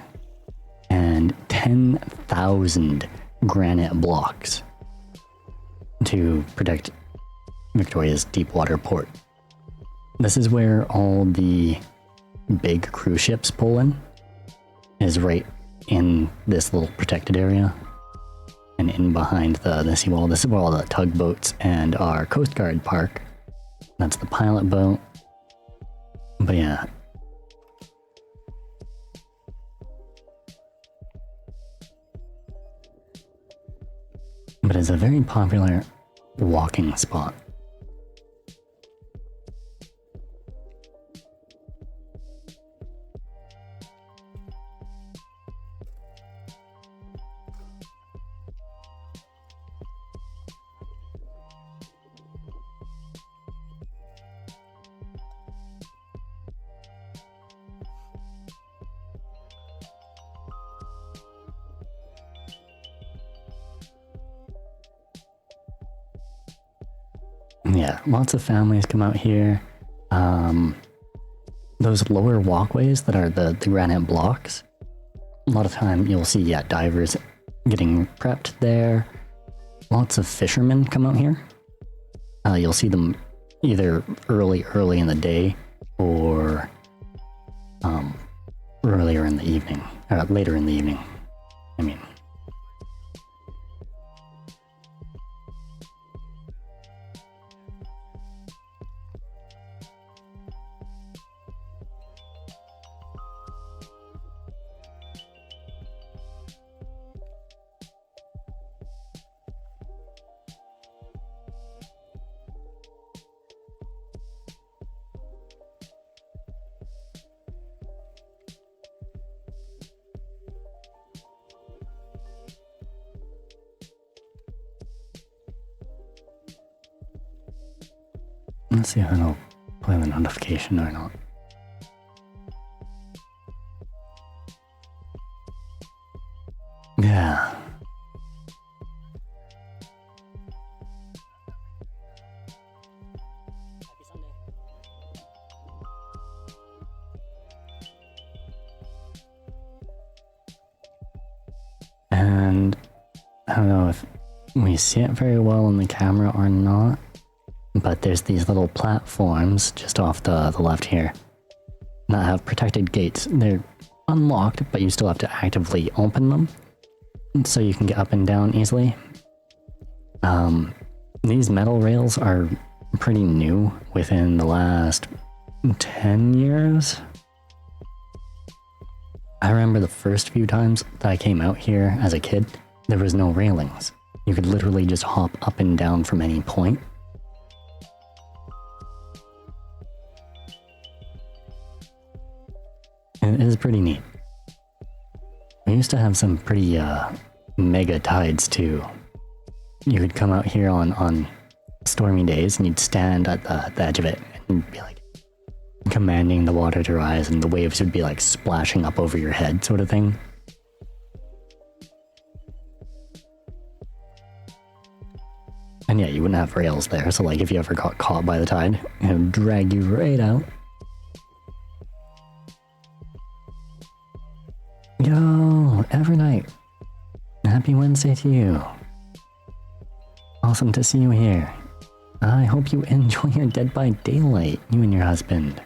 and 10,000 granite blocks to protect Victoria's deep water port. This is where all the big cruise ships pull in, is right in this little protected area and in behind the seawall. This is where all the tugboats and our Coast Guard park. That's the pilot boat. But yeah. But it's a very popular walking spot. Yeah, lots of families come out here. Those lower walkways that are the granite blocks, a lot of time you'll see, yeah, divers getting prepped there. Lots of fishermen come out here. You'll see them either early in the day or earlier in the evening, or later in the evening, I mean. Let's see if it'll play the notification or not. Yeah. And I don't know if we see it very well on the camera or not, but there's these little platforms just off the left here that have protected gates. They're unlocked, but you still have to actively open them so you can get up and down easily. These metal rails are pretty new within the last 10 years. I remember the first few times that I came out here as a kid, there was no railings. You could literally just hop up and down from any point. And it is pretty neat. We used to have some pretty mega tides too. You could come out here on stormy days and you'd stand at the edge of it and be like commanding the water to rise, and the waves would be like splashing up over your head sort of thing. And yeah, you wouldn't have rails there, so like if you ever got caught by the tide, it would drag you right out. Yo, Evernight! Happy Wednesday to you. Awesome to see you here. I hope you enjoy your Dead by Daylight, you and your husband.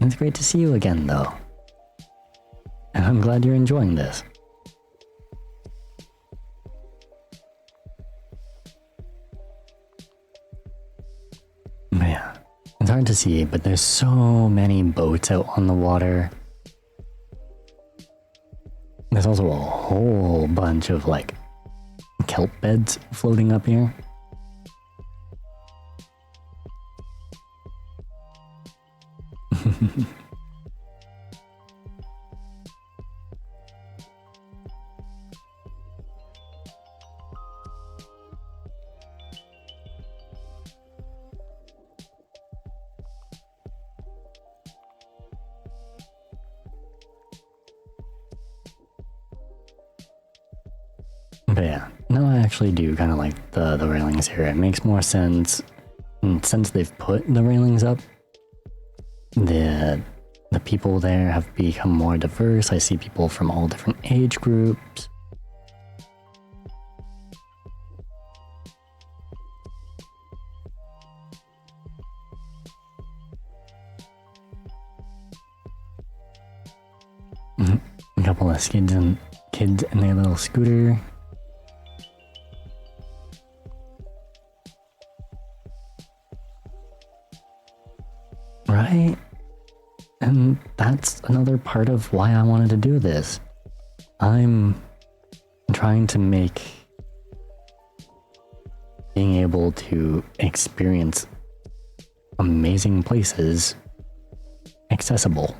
It's great to see you again, though. And I'm glad you're enjoying this. Yeah, it's hard to see, but there's so many boats out on the water. There's also a whole bunch of, like, kelp beds floating up here. But yeah, no, I actually do kind of like the railings here. It makes more sense. And since they've put the railings up, the people there have become more diverse. I see people from all different age groups. A couple of kids in their little scooter. Right? And that's another part of why I wanted to do this. I'm trying to make being able to experience amazing places accessible.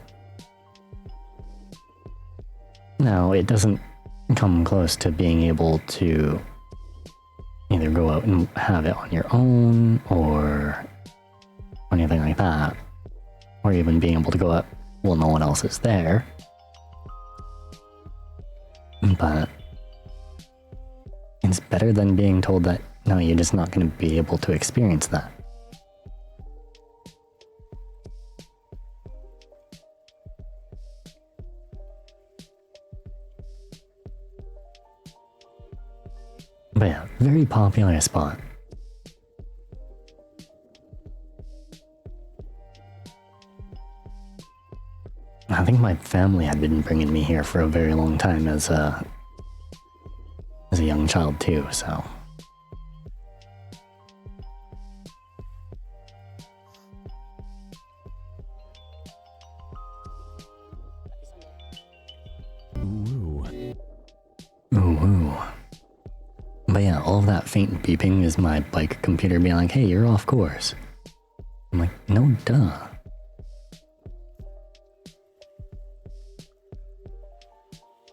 Now, it doesn't come close to being able to either go out and have it on your own or anything like that. Or even being able to go up while no one else is there. But it's better than being told that, no, you're just not going to be able to experience that. But yeah, very popular spot. I think my family had been bringing me here for a very long time as a young child too, so. Ooh. Ooh. But yeah, all of that faint beeping is my bike computer being like, hey, you're off course. I'm like, no duh.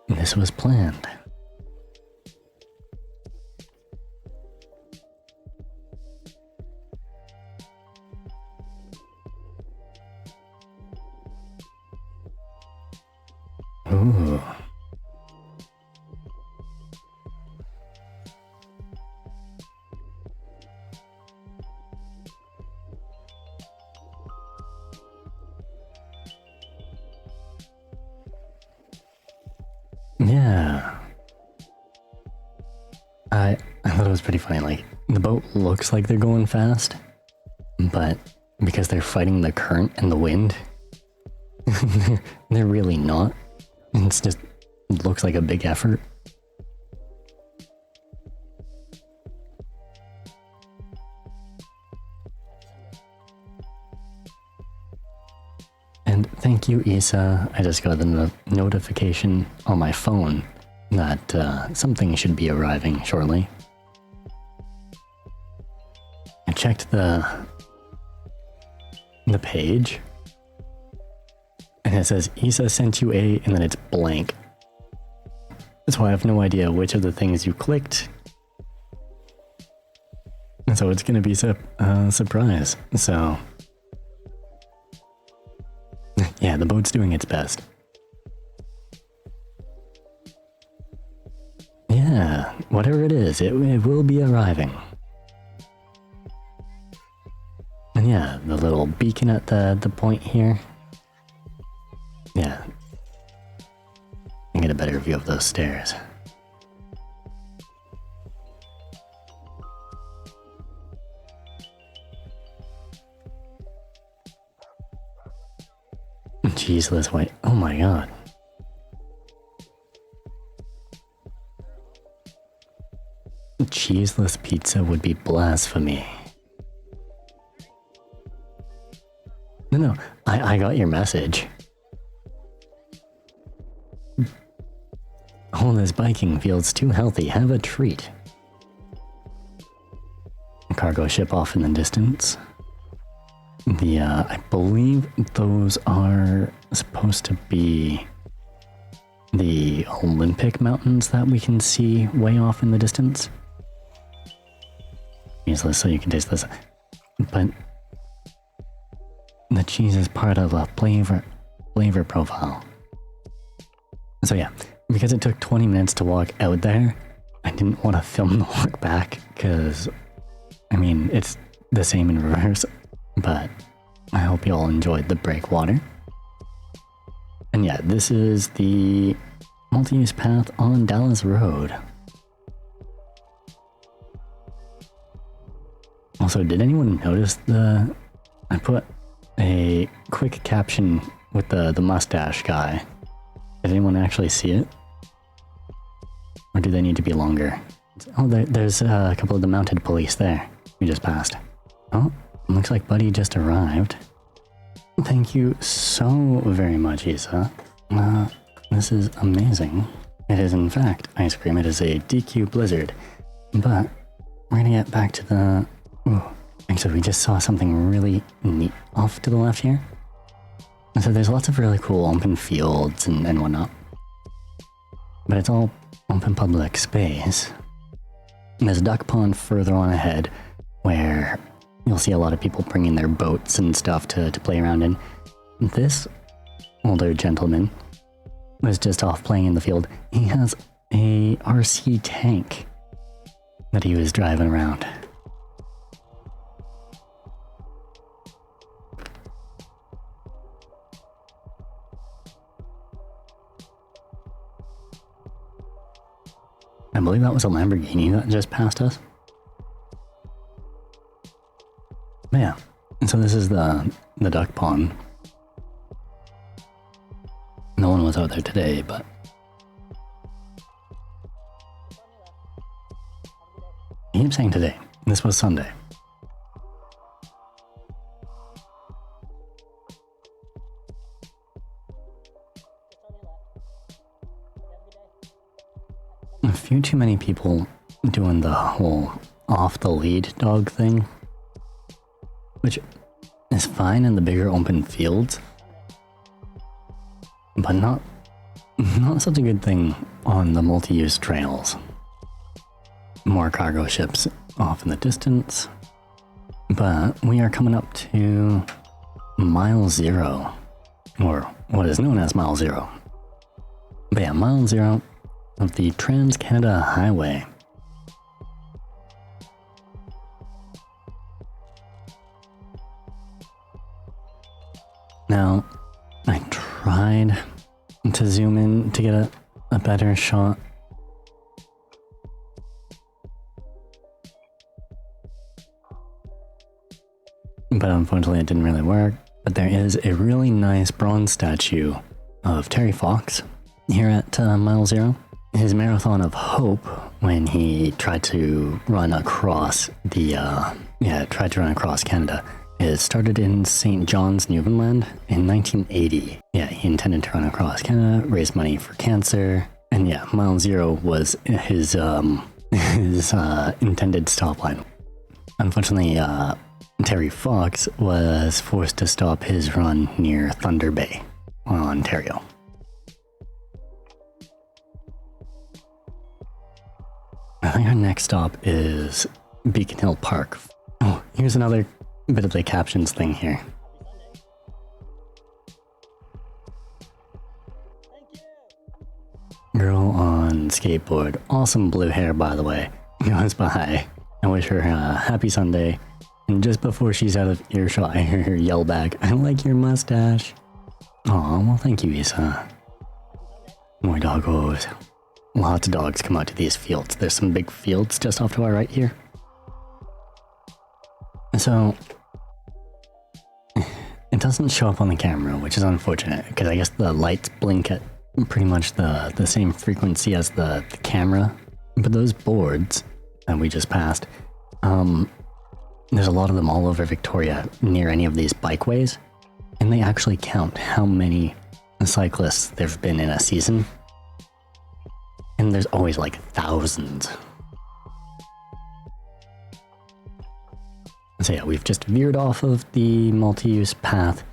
This was planned. Ooh. Yeah. I thought it was pretty funny, like, the boat looks like they're going fast, but because they're fighting the current and the wind, they're really not. It's just, it looks like a big effort. And thank you, Isa. I just got a notification on my phone that something should be arriving shortly. I checked the page, and it says Isa sent you a, and then it's blank. So I have no idea which of the things you clicked. And so it's gonna be a surprise. So yeah, the boat's doing its best. Yeah, whatever it is, it will be arriving. And yeah, the little beacon at the point here. Yeah. I get a better view of those stairs. Cheeseless white. Oh my god. Cheeseless pizza would be blasphemy. No, I got your message. All this biking feels too healthy. Have a treat. A cargo ship off in the distance. I believe those are supposed to be the Olympic mountains that we can see way off in the distance. Useless, so you can taste this. But the cheese is part of a flavor profile. So yeah, because it took 20 minutes to walk out there, I didn't want to film the walk back because, I mean, it's the same in reverse, but I hope you all enjoyed the breakwater. And yeah, this is the multi-use path on Dallas Road. Also, did anyone notice I put a quick caption with the mustache guy. Did anyone actually see it? Or do they need to be longer? Oh, there's a couple of the mounted police there. We just passed. Oh, looks like Buddy just arrived. Thank you so very much, Isa. This is amazing. It is, in fact, ice cream. It is a DQ Blizzard. But we're gonna get back to the... Ooh, actually, we just saw something really neat off to the left here. And so there's lots of really cool open fields and whatnot. But it's all open public space. And there's a duck pond further on ahead where you'll see a lot of people bringing their boats and stuff to play around in. This older gentleman was just off playing in the field. He has a RC tank that he was driving around. I believe that was a Lamborghini that just passed us. But yeah, and so this is the duck pond. No one was out there today, but I keep saying today. This was Sunday. A few too many people doing the whole off the lead dog thing, which is fine in the bigger open fields, but not such a good thing on the multi-use trails. More cargo ships off in the distance, but we are coming up to mile 0, or what is known as mile 0. But yeah, mile 0 of the Trans-Canada Highway. Now, I tried to zoom in to get a better shot. But unfortunately it didn't really work. But there is a really nice bronze statue of Terry Fox here at mile 0. His marathon of hope when he tried to run across across Canada. It started in St. John's, Newfoundland in 1980. Yeah, he intended to run across Canada, raise money for cancer, and yeah, mile 0 was his intended stop line. Unfortunately, Terry Fox was forced to stop his run near Thunder Bay, Ontario. I think our next stop is Beacon Hill Park. Oh, here's another bit of the captions thing here. Girl on skateboard, awesome blue hair by the way, goes by. I wish her a happy Sunday. And just before she's out of earshot, I hear her yell back, "I like your mustache." Aw, well thank you, Isa. More doggos. Lots of dogs come out to these fields. There's some big fields just off to our right here. So, it doesn't show up on the camera, which is unfortunate, because I guess the lights blink at pretty much the same frequency as the camera. But those boards that we just passed, there's a lot of them all over Victoria near any of these bikeways, and they actually count how many cyclists there've been in a season. And there's always like thousands. So yeah, we've just veered off of the multi-use path,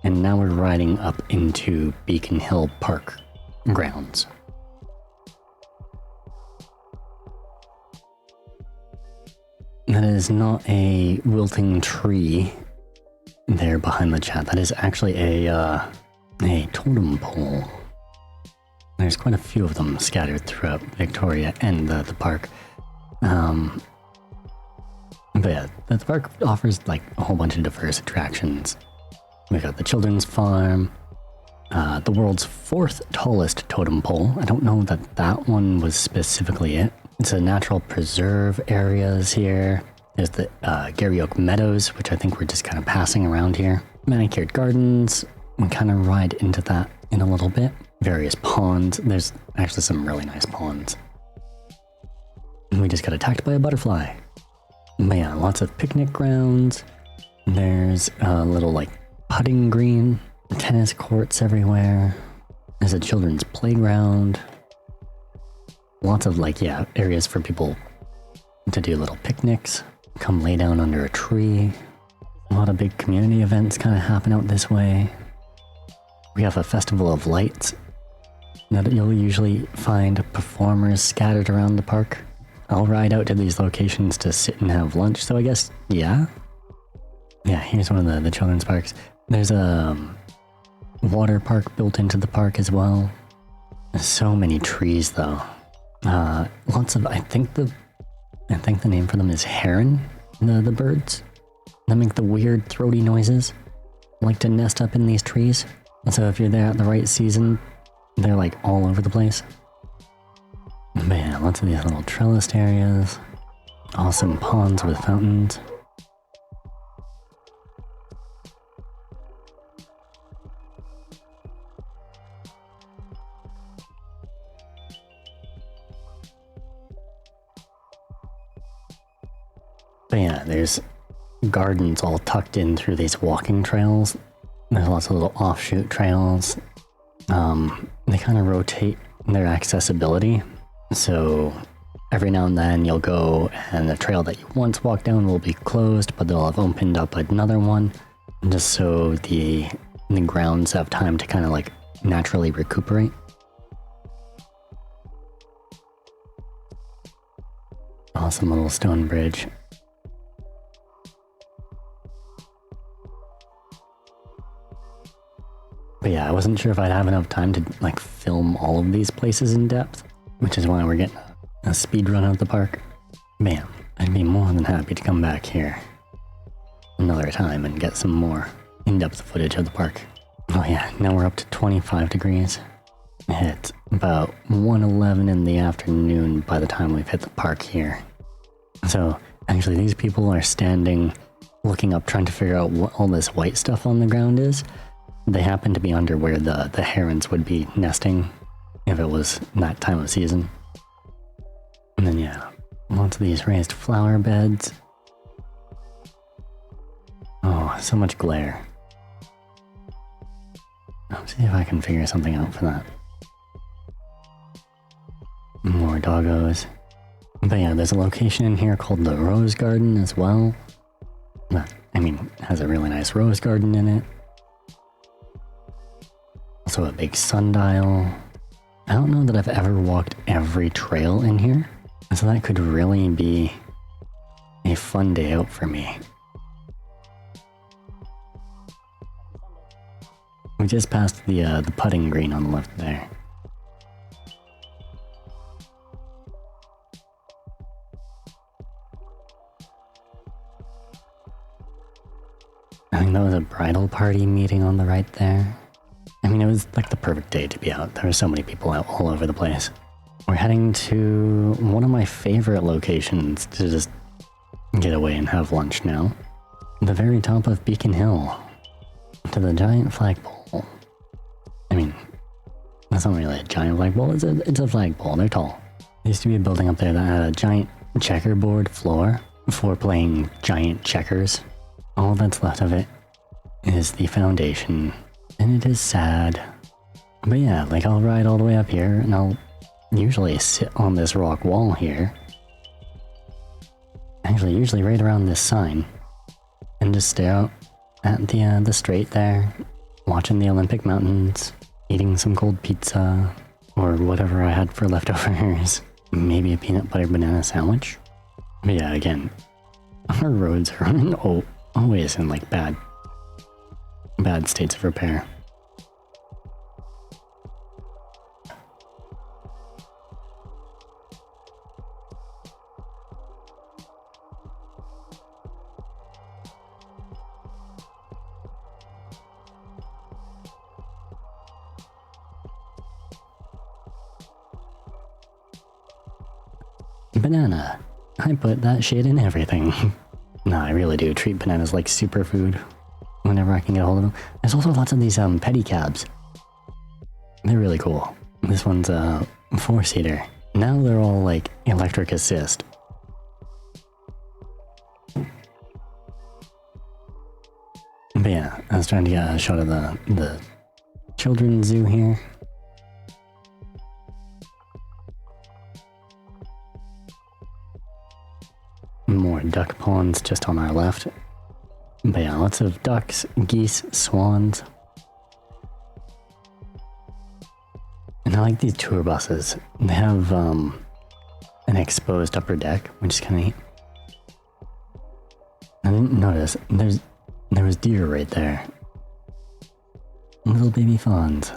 and now we're riding up into Beacon Hill Park grounds. That is not a wilting tree there behind the chat. That is actually a totem pole. There's quite a few of them scattered throughout Victoria and the park. But yeah, the park offers like a whole bunch of diverse attractions. We got the children's farm, the world's 4th tallest totem pole. I don't know that one was specifically it. It's a natural preserve areas here. There's the Gary Oak Meadows, which I think we're just kind of passing around here. Manicured gardens. We kind of ride into that in a little bit. Various ponds. There's actually some really nice ponds. And we just got attacked by a butterfly. But yeah, lots of picnic grounds. There's a little like putting green, tennis courts everywhere. There's a children's playground. Lots of like, yeah, areas for people to do little picnics. Come lay down under a tree. A lot of big community events kind of happen out this way. We have a festival of lights that you'll usually find performers scattered around the park. I'll ride out to these locations to sit and have lunch, so I guess, yeah. Yeah, here's one of the children's parks. There's a water park built into the park as well. There's so many trees though. Lots of, I think the name for them is heron, the birds that make the weird throaty noises, like to nest up in these trees. And so if you're there at the right season, they're like all over the place. But yeah, lots of these little trellised areas. Awesome ponds with fountains. But yeah, there's gardens all tucked in through these walking trails. There's lots of little offshoot trails. They kind of rotate their accessibility. So every now and then you'll go and the trail that you once walked down will be closed, but they'll have opened up another one just so the grounds have time to kind of like naturally recuperate. Awesome little stone bridge. But yeah, I wasn't sure if I'd have enough time to like film all of these places in depth, which is why we're getting a speed run of the park. Man, I'd be more than happy to come back here another time and get some more in-depth footage of the park. Oh yeah, now we're up to 25 degrees. It's about 1:11 in the afternoon by the time we've hit the park here. So actually these people are standing looking up trying to figure out what all this white stuff on the ground is. They happen to be under where the herons would be nesting if it was that time of season. And then yeah, lots of these raised flower beds. Oh, so much glare. I'll see if I can figure something out for that. More doggos. But yeah, there's a location in here called the Rose Garden as well. That, I mean, has a really nice rose garden in it. Also a big sundial. I don't know that I've ever walked every trail in here, so that could really be a fun day out for me. We just passed the putting green on the left there. I think that was a bridal party meeting on the right there. I mean, it was like the perfect day to be out. There were so many people out all over the place. We're heading to one of my favorite locations to just get away and have lunch now. The very top of Beacon Hill. To the giant flagpole. I mean, that's not really a giant flagpole, it's a flagpole, they're tall. There used to be a building up there that had a giant checkerboard floor for playing giant checkers. All that's left of it is the foundation. And it is sad. But yeah, like I'll ride all the way up here and I'll usually sit on this rock wall here. Actually, usually right around this sign. And just stare out at the strait there, watching the Olympic Mountains, eating some cold pizza, or whatever I had for leftovers. Maybe a peanut butter banana sandwich. But yeah, again, our roads are always in like bad states of repair. Banana. I put that shit in everything. No, I really do treat bananas like superfood whenever I can get a hold of them. There's also lots of these pedicabs. They're really cool. This one's a 4-seater. Now they're all like electric assist. But yeah, I was trying to get a shot of the children's zoo here. More duck ponds just on our left. But yeah, lots of ducks, geese, swans. And I like these tour buses. They have an exposed upper deck, which is kind of neat. I didn't notice, there was deer right there. Little baby fawns.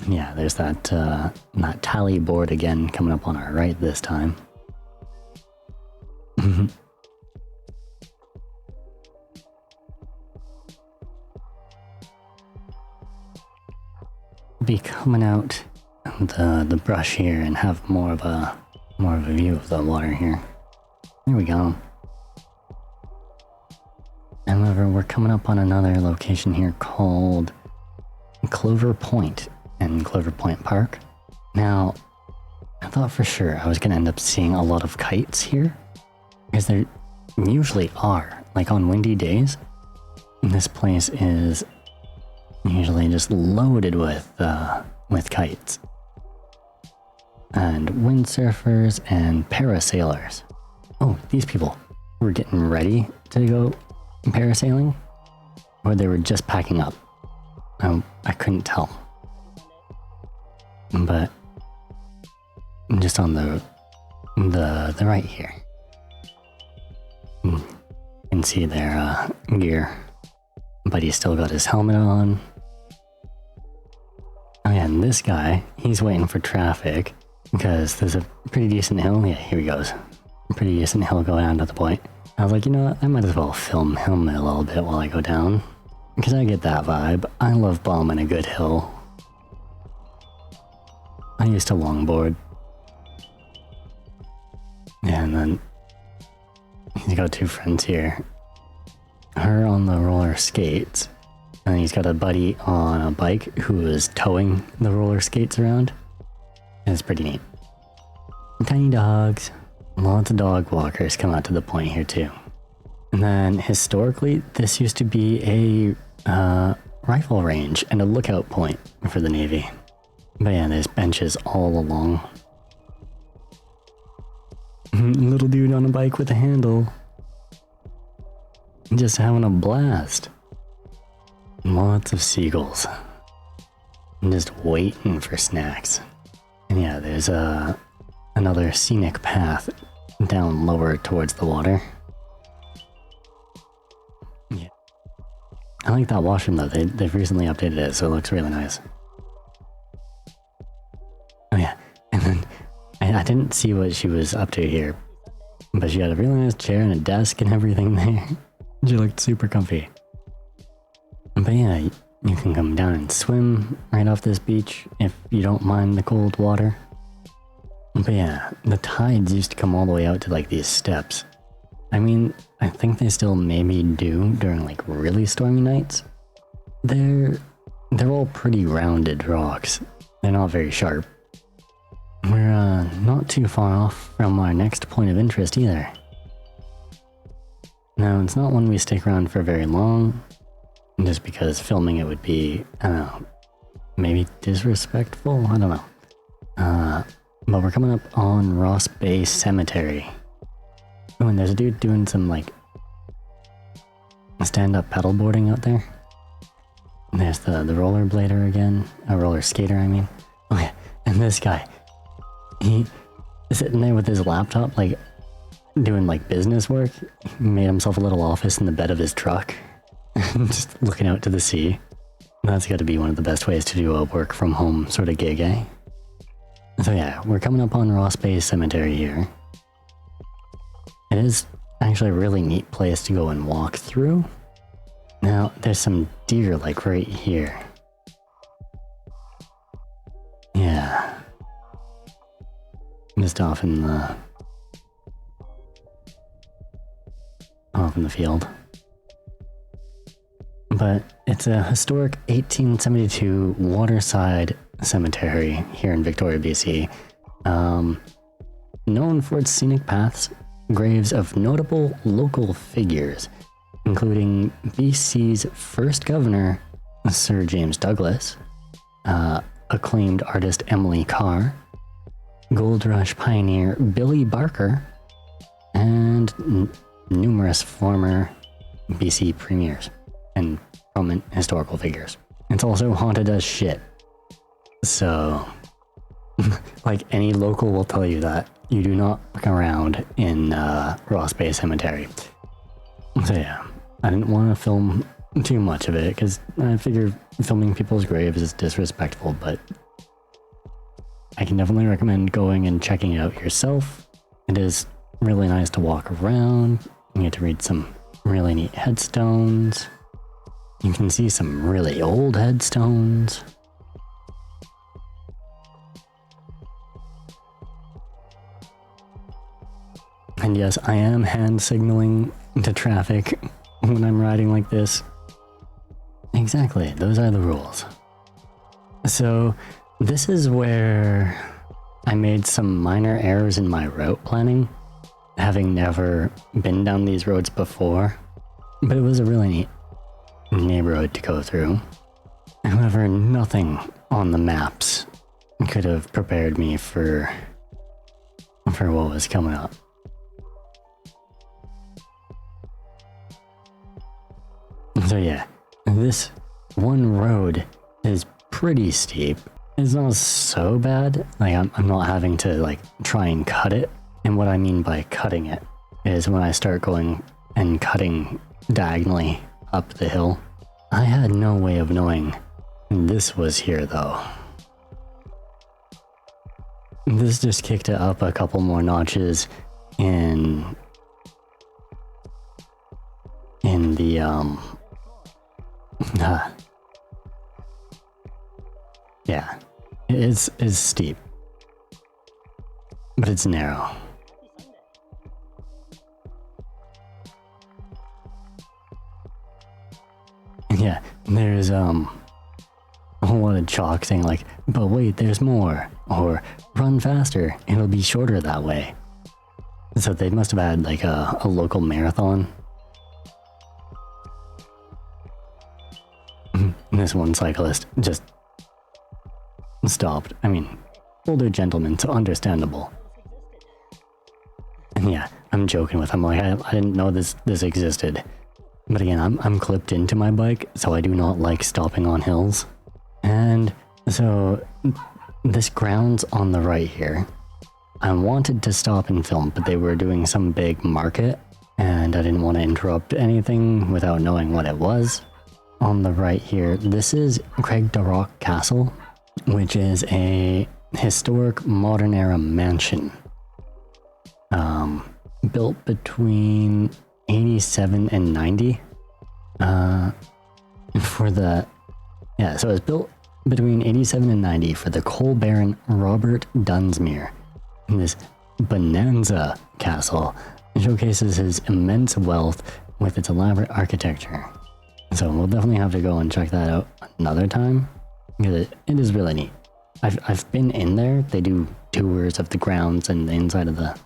Yeah, there's that tally board again coming up on our right this time. Be coming out the brush here and have more of a view of the water here. There we go. However, we're coming up on another location here called Clover Point in Clover Point Park. Now, I thought for sure I was going to end up seeing a lot of kites here, because there usually are. Like on windy days, this place is usually just loaded with kites. And windsurfers and parasailers. Oh, these people were getting ready to go parasailing, or they were just packing up. I couldn't tell. But just on the right here, you can see their gear. But he's still got his helmet on. Oh yeah, and this guy, he's waiting for traffic because there's a pretty decent hill. Yeah, here he goes. A pretty decent hill going down to the point. I was like, you know what, I might as well film him a little bit while I go down, because I get that vibe. I love bombing a good hill. I used to longboard. Yeah, and then he's got two friends here. Her on the roller skates, and he's got a buddy on a bike who is towing the roller skates around. And it's pretty neat. Tiny dogs. Lots of dog walkers come out to the point here too. And then historically, this used to be a rifle range and a lookout point for the Navy. But yeah, there's benches all along. Little dude on a bike with a handle. Just having a blast. Lots of seagulls. Just waiting for snacks. And yeah, there's another scenic path down lower towards the water. Yeah. I like that washroom though. They've recently updated it, so it looks really nice. Oh yeah, and then I didn't see what she was up to here, but she had a really nice chair and a desk and everything there. She looked super comfy. But yeah, you can come down and swim right off this beach if you don't mind the cold water. But yeah, the tides used to come all the way out to like these steps. I mean, I think they still maybe do during like really stormy nights. They're all pretty rounded rocks. They're not very sharp. We're not too far off from our next point of interest either. Now, it's not one we stick around for very long, just because filming it would be, I don't know, maybe disrespectful? I don't know. But we're coming up on Ross Bay Cemetery. Oh, and there's a dude doing some, like, stand-up paddleboarding out there. And there's the rollerblader again. A roller skater, I mean. Oh yeah, and this guy. He is sitting there with his laptop, like, doing, like, business work. He made himself a little office in the bed of his truck. Just looking out to the sea. That's got to be one of the best ways to do a work-from-home sort of gig, eh? So yeah, we're coming up on Ross Bay Cemetery here. It is actually a really neat place to go and walk through. Now, there's some deer, like, right here. Yeah. Just off in the field. But it's a historic 1872 waterside cemetery here in Victoria, BC. Known for its scenic paths, graves of notable local figures, including BC's first governor, Sir James Douglas, acclaimed artist Emily Carr, Gold Rush pioneer Billy Barker, and numerous former BC premiers and prominent historical figures. It's also haunted as shit. So, like any local will tell you that you do not look around in Ross Bay Cemetery. So yeah, I didn't want to film too much of it because I figure filming people's graves is disrespectful, but I can definitely recommend going and checking it out yourself. It is really nice to walk around. You get to read some really neat headstones. You can see some really old headstones. And yes, I am hand signaling to traffic when I'm riding like this. Exactly, those are the rules. So, this is where I made some minor errors in my route planning, having never been down these roads before, but it was a really neat neighborhood to go through. However, nothing on the maps could have prepared me for what was coming up. So yeah, this one road is pretty steep. It's not so bad. Like I'm not having to like try and cut it. And what I mean by cutting it is when I start going and cutting diagonally up the hill. I had no way of knowing this was here though. This just kicked it up a couple more notches in the yeah, it is steep, but it's narrow. Yeah, there's a whole lot of chalk saying like, but wait, there's more, or run faster, it'll be shorter that way. So they must have had like a local marathon. This one cyclist just stopped. I mean, older gentleman, so understandable. And yeah, I'm joking with him. Like, I didn't know this existed. But again, I'm clipped into my bike, so I do not like stopping on hills. And so this grounds on the right here, I wanted to stop and film, but they were doing some big market, and I didn't want to interrupt anything without knowing what it was. On the right here, this is Cragdarroch Castle, which is a historic modern era mansion. Built between 87 and 90. So it was built between 87 and 90 for the coal baron Robert Dunsmuir. And this bonanza castle showcases his immense wealth with its elaborate architecture. So we'll definitely have to go and check that out another time, because it is really neat. I've been in there. They do tours of the grounds and the inside of the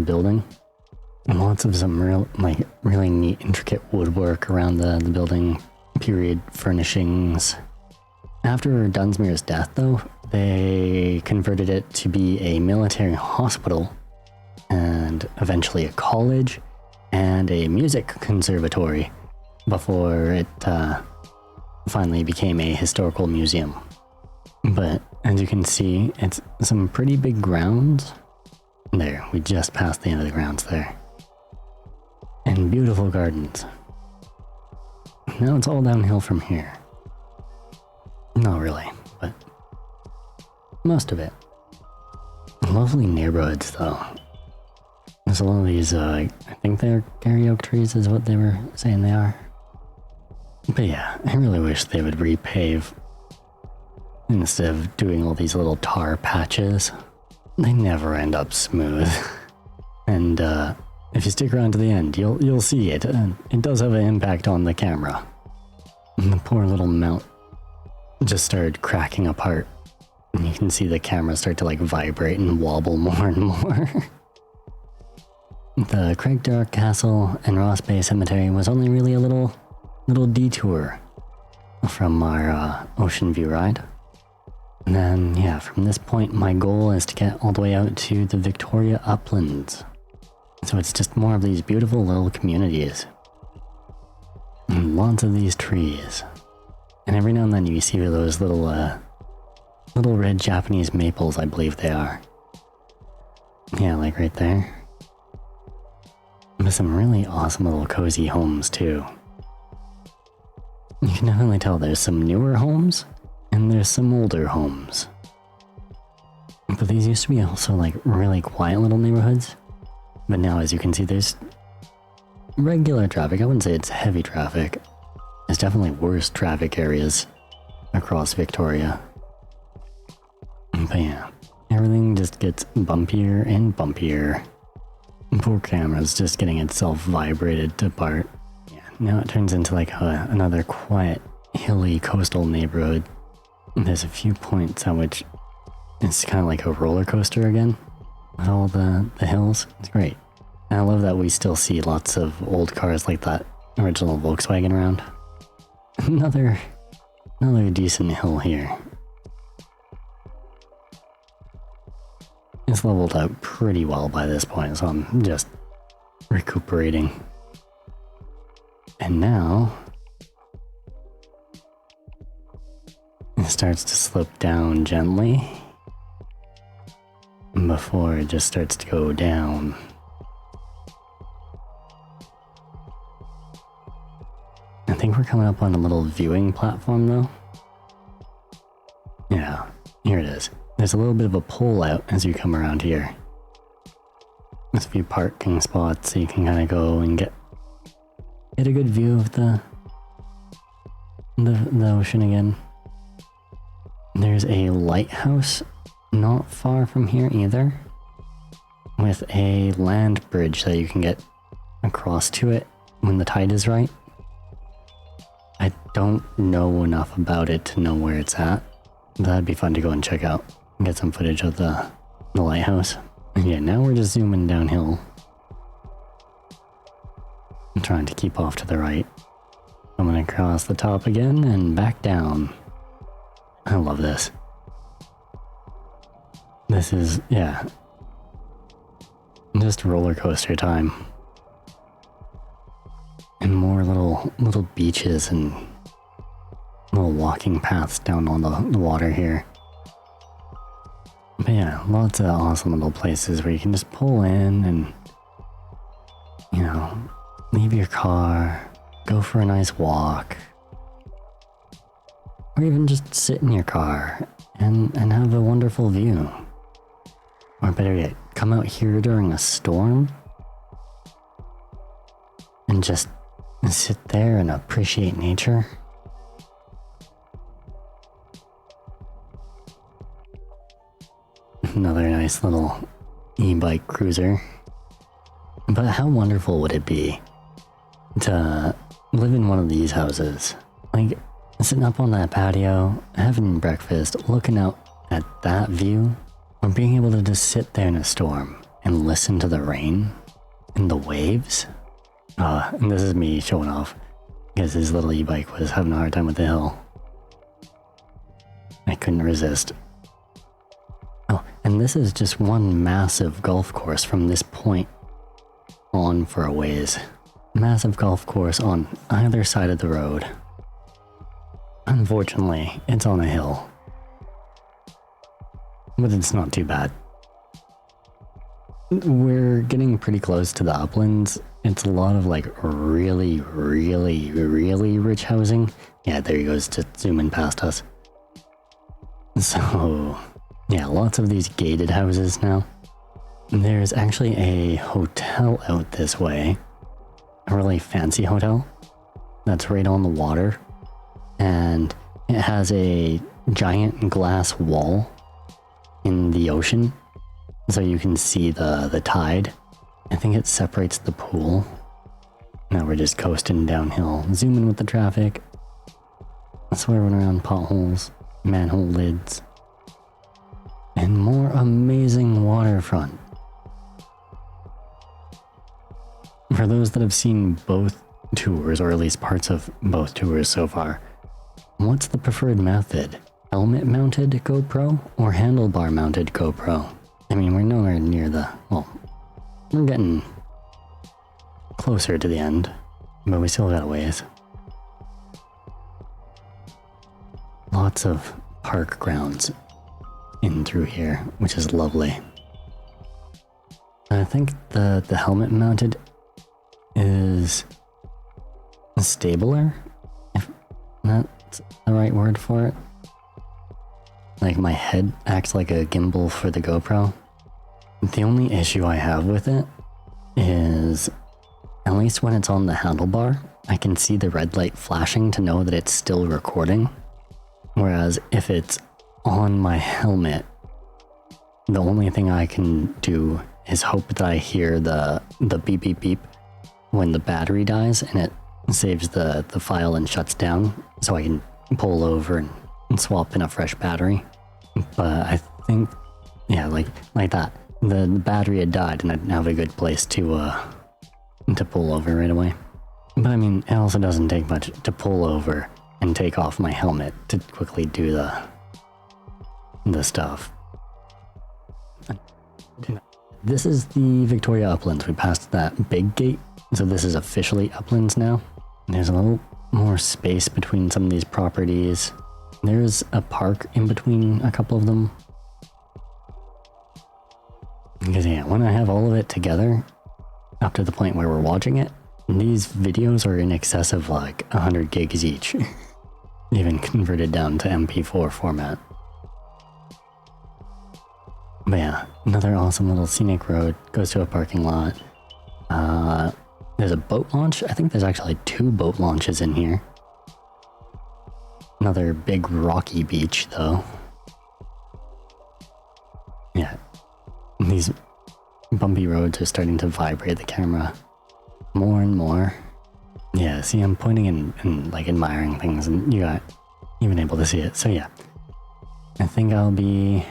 building. And lots of some really neat, intricate woodwork around the building, period furnishings. After Dunsmuir's death, though, they converted it to be a military hospital, and eventually a college, and a music conservatory, before it finally became a historical museum. But as you can see, it's some pretty big grounds. There, we just passed the end of the grounds there. And beautiful gardens. Now it's all downhill from here. Not really, but most of it. Lovely neighborhoods, though. There's a lot of these, I think they're karaoke trees is what they were saying they are. But yeah, I really wish they would repave instead of doing all these little tar patches. They never end up smooth. And if you stick around to the end, you'll see it. It does have an impact on the camera. And the poor little mount just started cracking apart. And you can see the camera start to like vibrate and wobble more and more. The Cragdarroch Castle and Ross Bay Cemetery was only really a little detour from our ocean view ride. And then, yeah, from this point, my goal is to get all the way out to the Victoria Uplands. So it's just more of these beautiful little communities. And lots of these trees. And every now and then you see those little red Japanese maples, I believe they are. Yeah, like right there. With some really awesome little cozy homes too. You can definitely tell there's some newer homes, and there's some older homes. But these used to be also like really quiet little neighborhoods. But now, as you can see, there's regular traffic. I wouldn't say it's heavy traffic. It's definitely worse traffic areas across Victoria. But yeah, everything just gets bumpier and bumpier. Poor camera's just getting itself vibrated apart. Yeah, now it turns into like another quiet, hilly coastal neighborhood. There's a few points at which it's kind of like a roller coaster again, with all the hills. It's great. And I love that we still see lots of old cars like that original Volkswagen around. Another decent hill here. It's leveled out pretty well by this point, so I'm just recuperating. And now it starts to slope down gently before it just starts to go down. I think we're coming up on a little viewing platform though. Yeah, here it is. There's a little bit of a pull out as you come around here. There's a few parking spots so you can kind of go and get a good view of the ocean again. There's a lighthouse not far from here either, with a land bridge that you can get across to it when the tide is right. I don't know enough about it to know where it's at. That'd be fun to go and check out and get some footage of the lighthouse. And yeah, now we're just zooming downhill. I'm trying to keep off to the right. I'm gonna cross the top again and back down. I love this. This is, yeah, just roller coaster time. And more little beaches and little walking paths down on the water here. But yeah, lots of awesome little places where you can just pull in and, you know, leave your car, go for a nice walk, or even just sit in your car and have a wonderful view. Or better yet, come out here during a storm and just sit there and appreciate nature. Another nice little e-bike cruiser. But how wonderful would it be to live in one of these houses? Like, sitting up on that patio, having breakfast, looking out at that view, or being able to just sit there in a storm and listen to the rain and the waves. And this is me showing off because his little e-bike was having a hard time with the hill. I couldn't resist. Oh, and this is just one massive golf course from this point on for a ways. Massive golf course on either side of the road. Unfortunately, it's on a hill. But it's not too bad. We're getting pretty close to the uplands. It's a lot of like really rich housing. Yeah, there he goes, just zooming past us. So, yeah, lots of these gated houses now. There's actually a hotel out this way. A really fancy hotel that's right on the water. And it has a giant glass wall in the ocean, so you can see the tide. I think it separates the pool. Now we're just coasting downhill, zooming with the traffic, swerving around potholes, manhole lids, and more amazing waterfront. For those that have seen both tours, or at least parts of both tours so far, what's the preferred method? Helmet mounted GoPro or handlebar mounted GoPro? I mean, we're nowhere near well, we're getting closer to the end, but we still got a ways. Lots of park grounds in through here, which is lovely. I think the helmet mounted is stabler, if that's the right word for it. Like my head acts like a gimbal for the GoPro. The only issue I have with it is, at least when it's on the handlebar, I can see the red light flashing to know that it's still recording. Whereas if it's on my helmet, the only thing I can do is hope that I hear the beep beep beep when the battery dies and it saves the file and shuts down, so I can pull over and swap in a fresh battery. But I think, yeah, like that. The battery had died and I didn't have a good place to pull over right away. But I mean, it also doesn't take much to pull over and take off my helmet to quickly do the stuff. This is the Victoria Uplands. We passed that big gate, so this is officially Uplands now. There's a little more space between some of these properties. There's a park in between a couple of them. Because yeah, when I have all of it together, up to the point where we're watching it, these videos are in excess of like 100 gigs each, even converted down to MP4 format. But yeah, another awesome little scenic road, goes to a parking lot. There's a boat launch. I think there's actually 2 boat launches in here. Another big rocky beach though. Yeah, these bumpy roads are starting to vibrate the camera more and more. Yeah, see, I'm pointing and like admiring things and you got even able to see it. So yeah, I think I'll be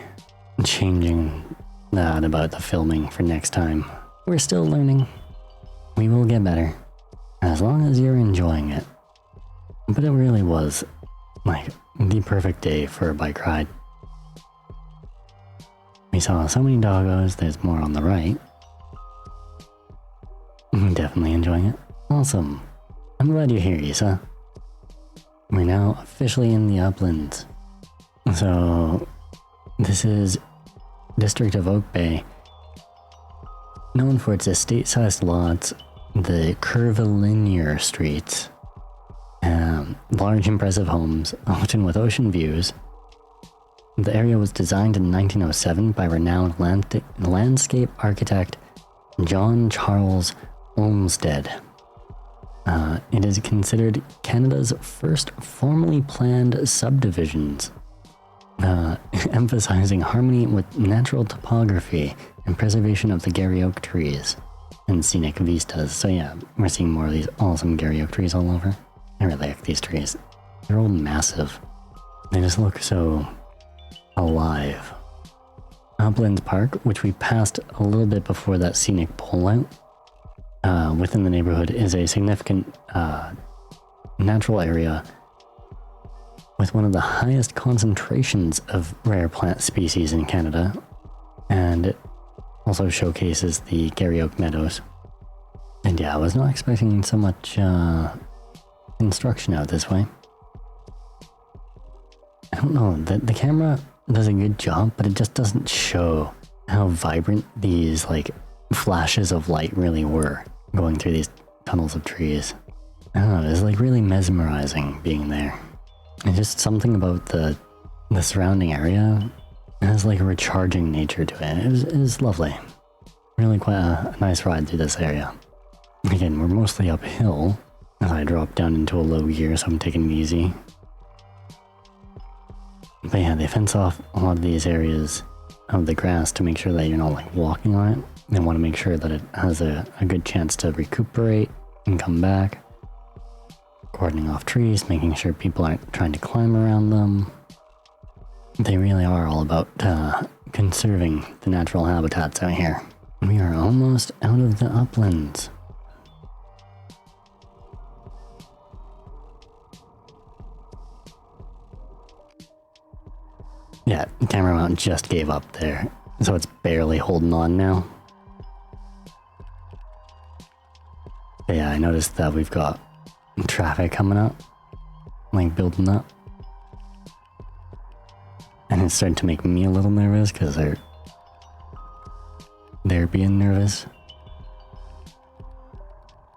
changing that about the filming for next time. We're still learning. We will get better, as long as you're enjoying it. But it really was like the perfect day for a bike ride. We saw so many doggos. There's more on the right. Definitely enjoying it. Awesome. I'm glad you're here, Isa. We're now officially in the Uplands. So this is District of Oak Bay, known for its estate-sized lots, the curvilinear streets, large impressive homes, often with ocean views. The area was designed in 1907 by renowned landscape architect John Charles Olmsted. It is considered Canada's first formally planned subdivisions, emphasizing harmony with natural topography and preservation of the Garry Oak trees and scenic vistas. So yeah, we're seeing more of these awesome Garry Oak trees all over. I really like these trees. They're all massive. They just look so alive. Uplands Park, which we passed a little bit before that scenic pullout, within the neighborhood, is a significant natural area with one of the highest concentrations of rare plant species in Canada, and it also showcases the Garry Oak Meadows. And yeah, I was not expecting so much construction out this way. I don't know, the camera does a good job, but it just doesn't show how vibrant these like flashes of light really were going through these tunnels of trees. I don't know, it's like really mesmerizing being there. And just something about the surrounding area has like a recharging nature to it. It was lovely. Really quite a nice ride through this area. Again, we're mostly uphill as I drop down into a low gear, so I'm taking it easy. But yeah, they fence off a lot of these areas of the grass to make sure that you're not like walking on it. They want to make sure that it has a good chance to recuperate and come back. Cordoning off trees, making sure people aren't trying to climb around them. They really are all about conserving the natural habitats out here. We are almost out of the uplands. Yeah, the camera mount just gave up there, so it's barely holding on now. But yeah, I noticed that we've got traffic coming up, like building up. And it's starting to make me a little nervous because they're being nervous.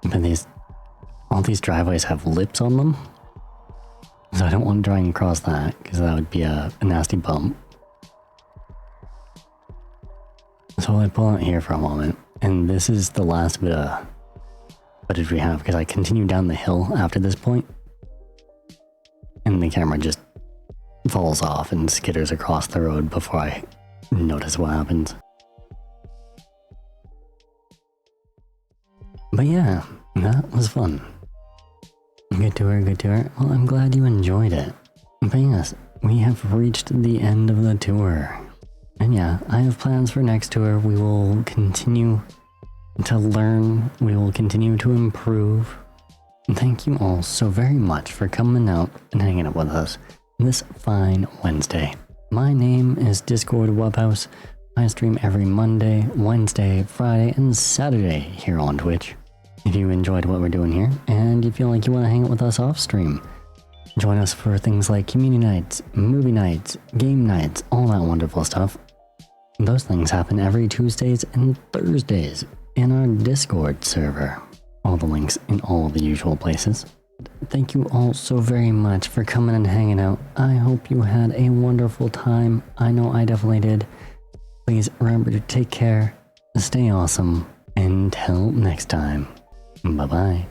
But all these driveways have lips on them. So I don't want to try and cross that, because that would be a nasty bump. So I pull out here for a moment, and this is the last bit of footage we have, because I continue down the hill after this point, and the camera just falls off and skitters across the road before I notice what happens. But yeah, that was fun. Good tour, good tour. Well, I'm glad you enjoyed it. But yes, we have reached the end of the tour. And yeah, I have plans for next tour. We will continue to learn. We will continue to improve. And thank you all so very much for coming out and hanging out with us this fine Wednesday. My name is Discord Webhouse. I stream every Monday, Wednesday, Friday, and Saturday here on Twitch. If you enjoyed what we're doing here, and you feel like you want to hang out with us off stream, join us for things like community nights, movie nights, game nights, all that wonderful stuff. Those things happen every Tuesdays and Thursdays in our Discord server. All the links in all the usual places. Thank you all so very much for coming and hanging out. I hope you had a wonderful time. I know I definitely did. Please remember to take care, stay awesome, until next time. Bye-bye.